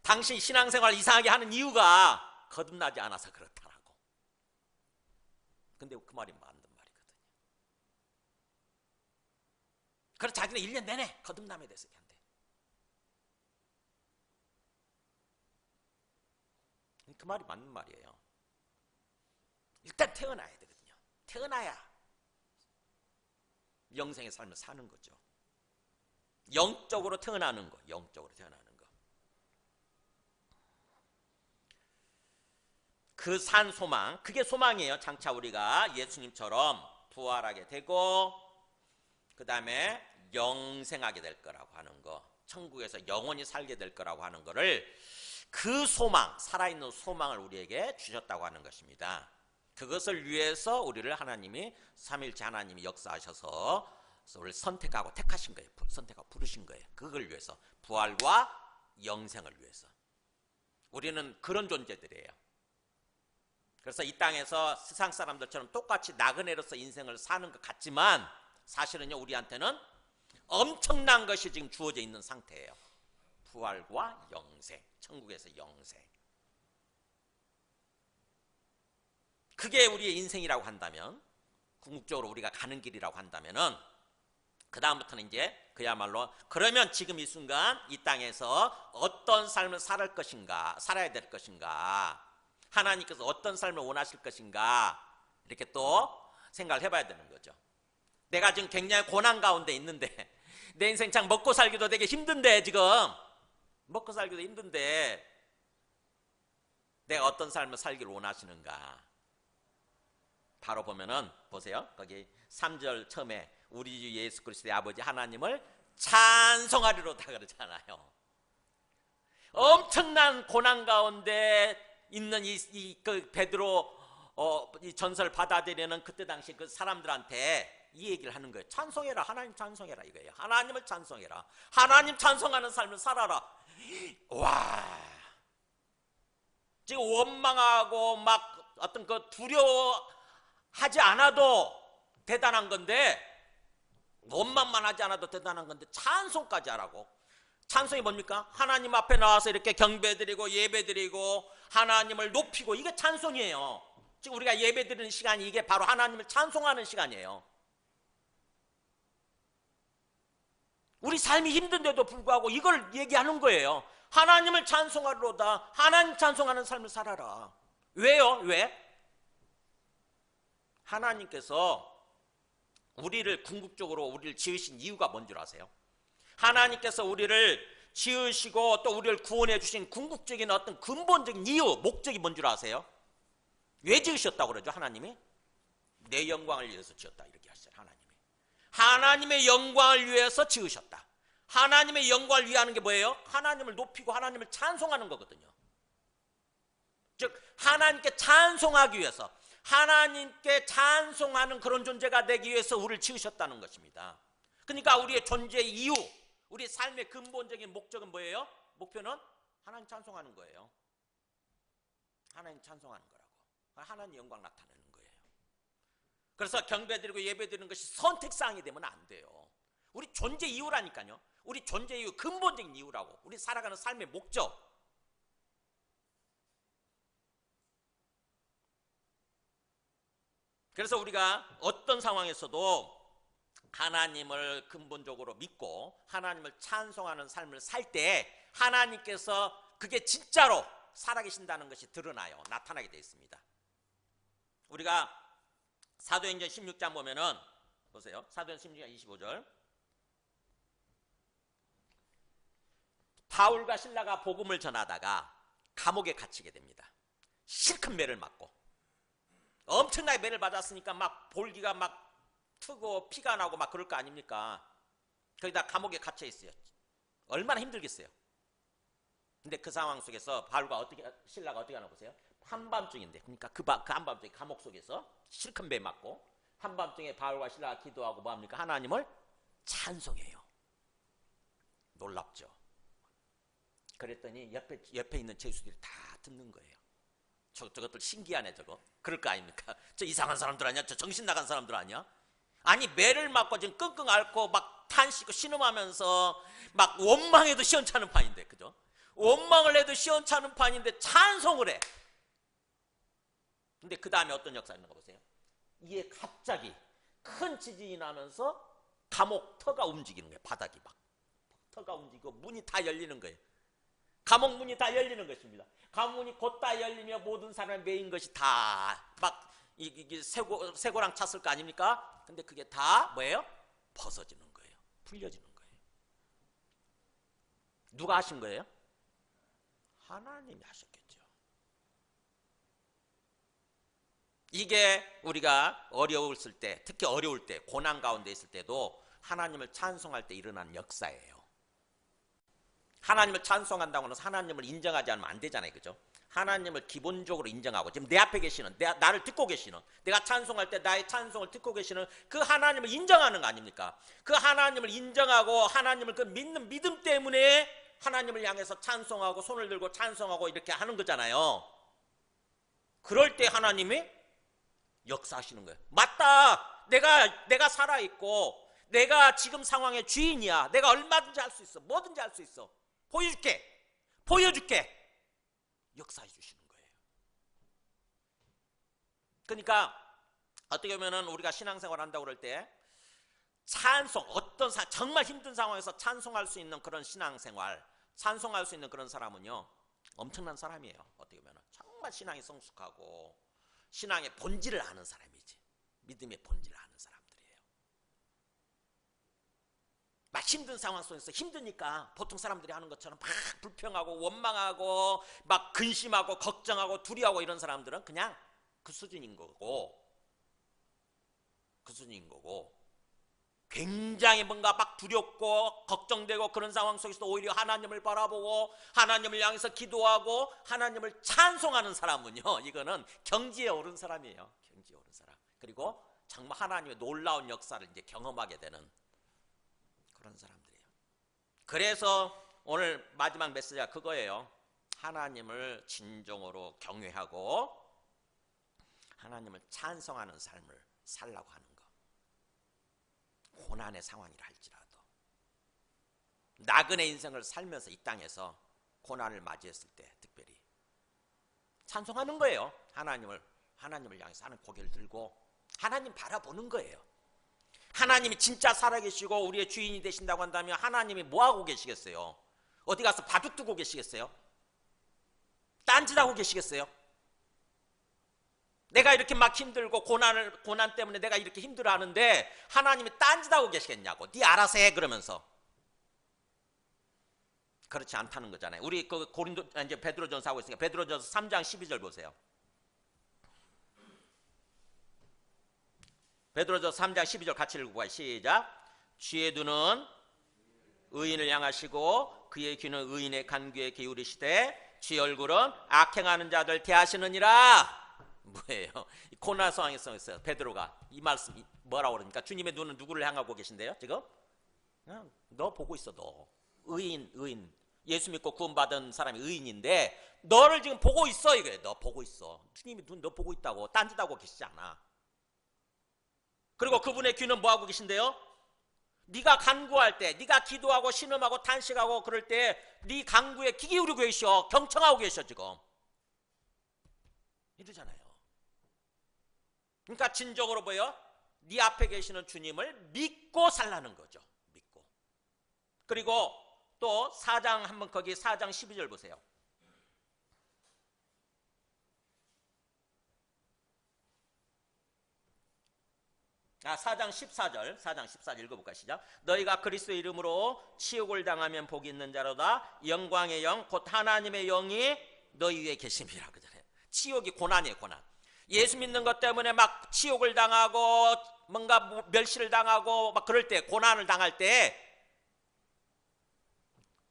당신 신앙생활 이상하게 하는 이유가 거듭나지 않아서 그렇다라고. 근데 그 말이 맞는 말이거든요. 그래서 자기는 1년 내내 거듭남에 대해서 얘기한대. 그 말이 맞는 말이에요. 일단 태어나야 되거든요. 태어나야 영생의 삶을 사는 거죠. 영적으로 태어나는 거, 영적으로 태어나는 거. 그 산 소망, 그게 소망이에요. 장차 우리가 예수님처럼 부활하게 되고 그 다음에 영생하게 될 거라고 하는 거, 천국에서 영원히 살게 될 거라고 하는 거를, 그 소망, 살아있는 소망을 우리에게 주셨다고 하는 것입니다. 그것을 위해서 우리를 하나님이, 삼위일체 하나님이 역사하셔서 우리를 선택하고 택하신 거예요. 선택하고 부르신 거예요. 그걸 위해서, 부활과 영생을 위해서. 우리는 그런 존재들이에요. 그래서 이 땅에서 세상 사람들처럼 똑같이 나그네로서 인생을 사는 것 같지만 사실은요, 우리한테는 엄청난 것이 지금 주어져 있는 상태예요. 부활과 영생, 천국에서 영생. 그게 우리의 인생이라고 한다면, 궁극적으로 우리가 가는 길이라고 한다면은, 그 다음부터는 이제 그야말로, 그러면 지금 이 순간 이 땅에서 어떤 삶을 살아야 될 것인가, 하나님께서 어떤 삶을 원하실 것인가, 이렇게 또 생각을 해봐야 되는 거죠. 내가 지금 굉장히 고난 가운데 있는데, 내 인생 참 먹고 살기도 되게 힘든데, 지금 먹고 살기도 힘든데 내가 어떤 삶을 살기를 원하시는가. 바로 보면은 보세요. 거기 3절 처음에 우리 주 예수 그리스도의 아버지 하나님을 찬송하리로다 그러잖아요. 엄청난 고난 가운데 있는 그 베드로 이 전설을 받아들이는 그때 당시 그 사람들한테 이 얘기를 하는 거예요. 찬송해라, 하나님 찬송해라 이거예요. 하나님을 찬송해라. 하나님 찬송하는 삶을 살아라. 와, 지금 원망하고 막 어떤 그 두려워하지 않아도 대단한 건데, 원망만 하지 않아도 대단한 건데 찬송까지 하라고. 찬송이 뭡니까? 하나님 앞에 나와서 이렇게 경배드리고 예배드리고 하나님을 높이고, 이게 찬송이에요. 지금 우리가 예배드리는 시간이 이게 바로 하나님을 찬송하는 시간이에요. 우리 삶이 힘든데도 불구하고 이걸 얘기하는 거예요. 하나님을 찬송하리로다. 하나님 찬송하는 삶을 살아라. 왜요? 왜? 하나님께서 우리를 궁극적으로 우리를 지으신 이유가 뭔 줄 아세요? 하나님께서 우리를 지으시고 또 우리를 구원해 주신 궁극적인 어떤 근본적인 이유, 목적이 뭔 줄 아세요? 왜 지으셨다고 그러죠? 하나님이 내 영광을 위해서 지었다 이렇게 하시잖아요. 하나님이 하나님의 영광을 위해서 지으셨다. 하나님의 영광을 위하는 게 뭐예요? 하나님을 높이고 하나님을 찬송하는 거거든요. 즉 하나님께 찬송하기 위해서, 하나님께 찬송하는 그런 존재가 되기 위해서 우리를 지으셨다는 것입니다. 그러니까 우리의 존재의 이유, 우리 삶의 근본적인 목적은 뭐예요? 목표는 하나님 찬송하는 거예요. 하나님 찬송하는 거라고. 하나님 영광 나타내는 거예요. 그래서 경배드리고 예배드리는 것이 선택사항이 되면 안 돼요. 우리 존재 이유라니까요. 우리 존재 이유, 근본적인 이유라고. 우리 살아가는 삶의 목적. 그래서 우리가 어떤 상황에서도 하나님을 근본적으로 믿고 하나님을 찬송하는 삶을 살 때 하나님께서 그게 진짜로 살아계신다는 것이 드러나요. 나타나게 되어 있습니다. 우리가 사도행전 16장 보면은 보세요. 사도행전 16장 25절. 바울과 실라가 복음을 전하다가 감옥에 갇히게 됩니다. 실컷 매를 맞고 엄청나게 매를 맞았으니까 막 볼기가 막 트고 피가 나고 막 그럴 거 아닙니까? 거기다 감옥에 갇혀 있어요. 얼마나 힘들겠어요. 근데 그 상황 속에서 바울과 신라가 어떻게 하나 보세요. 한밤중인데, 그러니까 그 한밤중에 감옥 속에서 실컷 매 맞고 한밤중에 바울과 신라가 기도하고 뭐합니까? 하나님을 찬송해요. 놀랍죠. 그랬더니 옆에 있는 죄수들이 다 듣는 거예요. 저것들 신기하네 저거. 그럴 거 아닙니까? 저 이상한 사람들 아니야? 저 정신 나간 사람들 아니야? 아니 매를 맞고 지금 끙끙 앓고 막 탄식고 신음하면서 막 원망해도 시원찮은 판인데, 그죠? 원망을 해도 시원찮은 판인데 찬송을 해. 근데 그 다음에 어떤 역사가 있는 거 보세요. 이게 갑자기 큰 지진이 나면서 감옥 터가 움직이는 거예요. 바닥이 막 터가 움직이고 문이 다 열리는 거예요. 감옥 문이 다 열리는 것입니다. 감옥 문이 곧 다 열리며 모든 사람이 메인 것이 다 막 이게 쇠고랑 찼을 거 아닙니까? 근데 그게 다 뭐예요? 벗어지는 거예요. 풀려지는 거예요. 누가 하신 거예요? 하나님이 하셨겠죠. 이게 우리가 어려웠을 때, 특히 어려울 때, 고난 가운데 있을 때도 하나님을 찬송할 때 일어나는 역사예요. 하나님을 찬송한다고 해서 하나님을 인정하지 않으면 안 되잖아요. 그죠? 하나님을 기본적으로 인정하고 지금 내 앞에 계시는, 나를 듣고 계시는, 내가 찬송할 때 나의 찬송을 듣고 계시는 그 하나님을 인정하는 거 아닙니까? 그 하나님을 인정하고 하나님을 그 믿는 믿음 때문에 하나님을 향해서 찬송하고 손을 들고 찬송하고 이렇게 하는 거잖아요. 그럴 때 하나님이 역사하시는 거예요. 맞다. 내가 살아있고 내가 지금 상황의 주인이야. 내가 얼마든지 할 수 있어. 뭐든지 할 수 있어. 보여줄게. 역사해 주시는 거예요. 그러니까 어떻게 보면은 우리가 신앙생활 한다고 그럴 때 찬송, 정말 힘든 상황에서 찬송할 수 있는 그런 신앙생활, 찬송할 수 있는 그런 사람은요 엄청난 사람이에요. 어떻게 보면은 정말 신앙이 성숙하고 신앙의 본질을 아는 사람이지. 믿음의 본질을 아는 사람들이에요. 막 힘든 상황 속에서 힘드니까 보통 사람들이 하는 것처럼 막 불평하고 원망하고 막 근심하고 걱정하고 두려워하고 이런 사람들은 그냥 그 수준인 거고 굉장히 뭔가 막 두렵고 걱정되고 그런 상황 속에서 오히려 하나님을 바라보고 하나님을 향해서 기도하고 하나님을 찬송하는 사람은요, 이거는 경지에 오른 사람이에요. 경지에 오른 사람. 그리고 정말 하나님의 놀라운 역사를 이제 경험하게 되는 그런 사람들이에요. 그래서 오늘 마지막 메시지가 그거예요. 하나님을 진정으로 경외하고 하나님을 찬송하는 삶을 살라고 하는 거. 고난의 상황이라 할지라도 나그네 인생을 살면서 이 땅에서 고난을 맞이했을 때 특별히 찬송하는 거예요. 하나님을 향해서 하는 고개를 들고 하나님 바라보는 거예요. 하나님이 진짜 살아계시고 우리의 주인이 되신다고 한다면 하나님이 뭐하고 계시겠어요? 어디 가서 바둑 두고 계시겠어요? 딴짓하고 계시겠어요? 내가 이렇게 막 힘들고 고난 때문에 내가 이렇게 힘들어하는데 하나님이 딴짓하고 계시겠냐고. 네 알아서 해 그러면서. 그렇지 않다는 거잖아요. 우리 그 이제 베드로전서 하고 있으니까 베드로전서 3장 12절 보세요. 베드로전서 3장 12절 같이 읽어봐요. 시작. 주의 눈은 의인을 향하시고 그의 귀는 의인의 간구에 기울이시되 주의 얼굴은 악행하는 자들 대하시느니라. 뭐예요? 고난 상황에서 베드로가 이 말씀 뭐라고 그러니까 주님의 눈은 누구를 향하고 계신데요? 지금 너 보고 있어. 너 의인 예수 믿고 구원받은 사람이 의인인데 너를 지금 보고 있어. 이거예요. 너 보고 있어. 주님의 눈 너 보고 있다고. 딴짓하고 계시지 않아. 그리고 그분의 귀는 뭐하고 계신데요? 네가 간구할 때, 네가 기도하고 신음하고 탄식하고 그럴 때 네 간구에 귀 기울이고 계셔. 경청하고 계셔 지금. 이러잖아요. 그러니까 진정으로 뭐예요? 네 앞에 계시는 주님을 믿고 살라는 거죠. 믿고. 그리고 또 4장 한번 거기 4장 12절 보세요. 4장 14절, 4장 14절 읽어볼까 시작. 너희가 그리스도의 이름으로 치욕을 당하면 복이 있는 자로다. 영광의 영, 곧 하나님의 영이 너희 위에 계심이라 그러잖아요. 치욕이 고난이에요, 고난. 예수 믿는 것 때문에 막 치욕을 당하고 뭔가 멸시를 당하고 막 그럴 때, 고난을 당할 때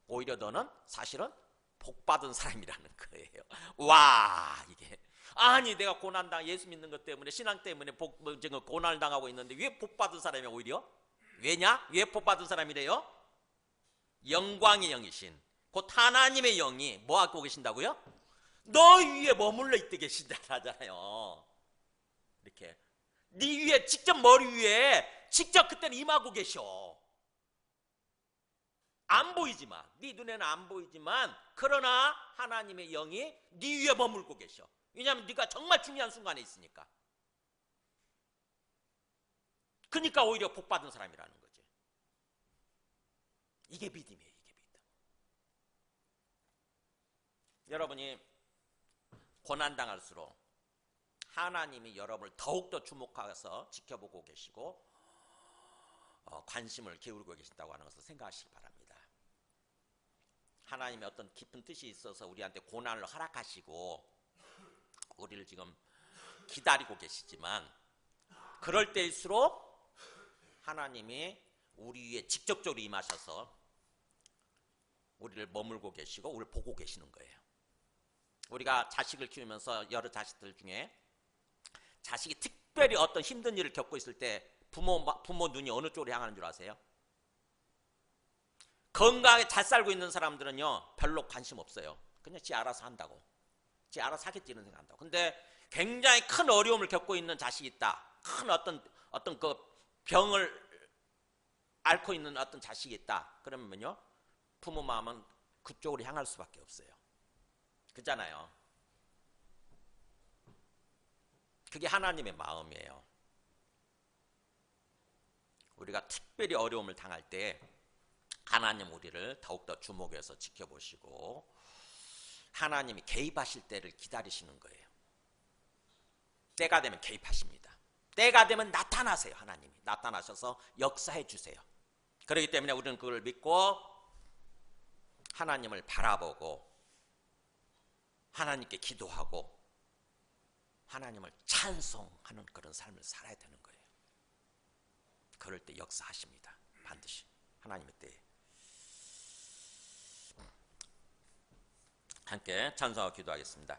오히려 너는 사실은 복받은 사람이라는 거예요. 와, 이게 아니 내가 고난당 예수 믿는 것 때문에 신앙 때문에 지금 고난을 당하고 있는데 왜 복받은 사람이 오히려? 왜냐? 왜 복받은 사람이래요? 영광의 영이신 곧 하나님의 영이 뭐 하고 계신다고요? 너 위에 머물러 있게 계신다잖아요. 이렇게 네 위에 직접 머리 위에 직접 그때는 임하고 계셔. 안 보이지만 네 눈에는 안 보이지만 그러나 하나님의 영이 네 위에 머물고 계셔. 왜냐하면 네가 정말 중요한 순간에 있으니까. 그러니까 오히려 복받은 사람이라는 거지. 이게 믿음이에요. 이게 믿음. 여러분이 고난당할수록 하나님이 여러분을 더욱더 주목해서 지켜보고 계시고 관심을 기울이고 계신다고 하는 것을 생각하시기 바랍니다. 하나님의 어떤 깊은 뜻이 있어서 우리한테 고난을 허락하시고 우리를 지금 기다리고 계시지만 그럴 때일수록 하나님이 우리 위에 직접적으로 임하셔서 우리를 머물고 계시고 우리를 보고 계시는 거예요. 우리가 자식을 키우면서 여러 자식들 중에 자식이 특별히 어떤 힘든 일을 겪고 있을 때 부모 눈이 어느 쪽으로 향하는 줄 아세요? 건강하게 잘 살고 있는 사람들은요 별로 관심 없어요. 그냥 지 알아서 한다고. 지 알아서 하겠지 이런 생각한다고. 근데 굉장히 큰 어려움을 겪고 있는 자식이 있다. 큰 어떤 그 병을 앓고 있는 어떤 자식이 있다. 그러면요 부모 마음은 그쪽으로 향할 수밖에 없어요. 그잖아요. 그게 하나님의 마음이에요. 우리가 특별히 어려움을 당할 때 하나님 우리를 더욱더 주목해서 지켜보시고 하나님이 개입하실 때를 기다리시는 거예요. 때가 되면 개입하십니다. 때가 되면 나타나세요. 하나님이 나타나셔서 역사해 주세요. 그렇기 때문에 우리는 그걸 믿고 하나님을 바라보고 하나님께 기도하고 하나님을 찬송하는 그런 삶을 살아야 되는 거예요. 그럴 때 역사하십니다. 반드시 하나님의 때에. 함께 찬송하고 기도하겠습니다.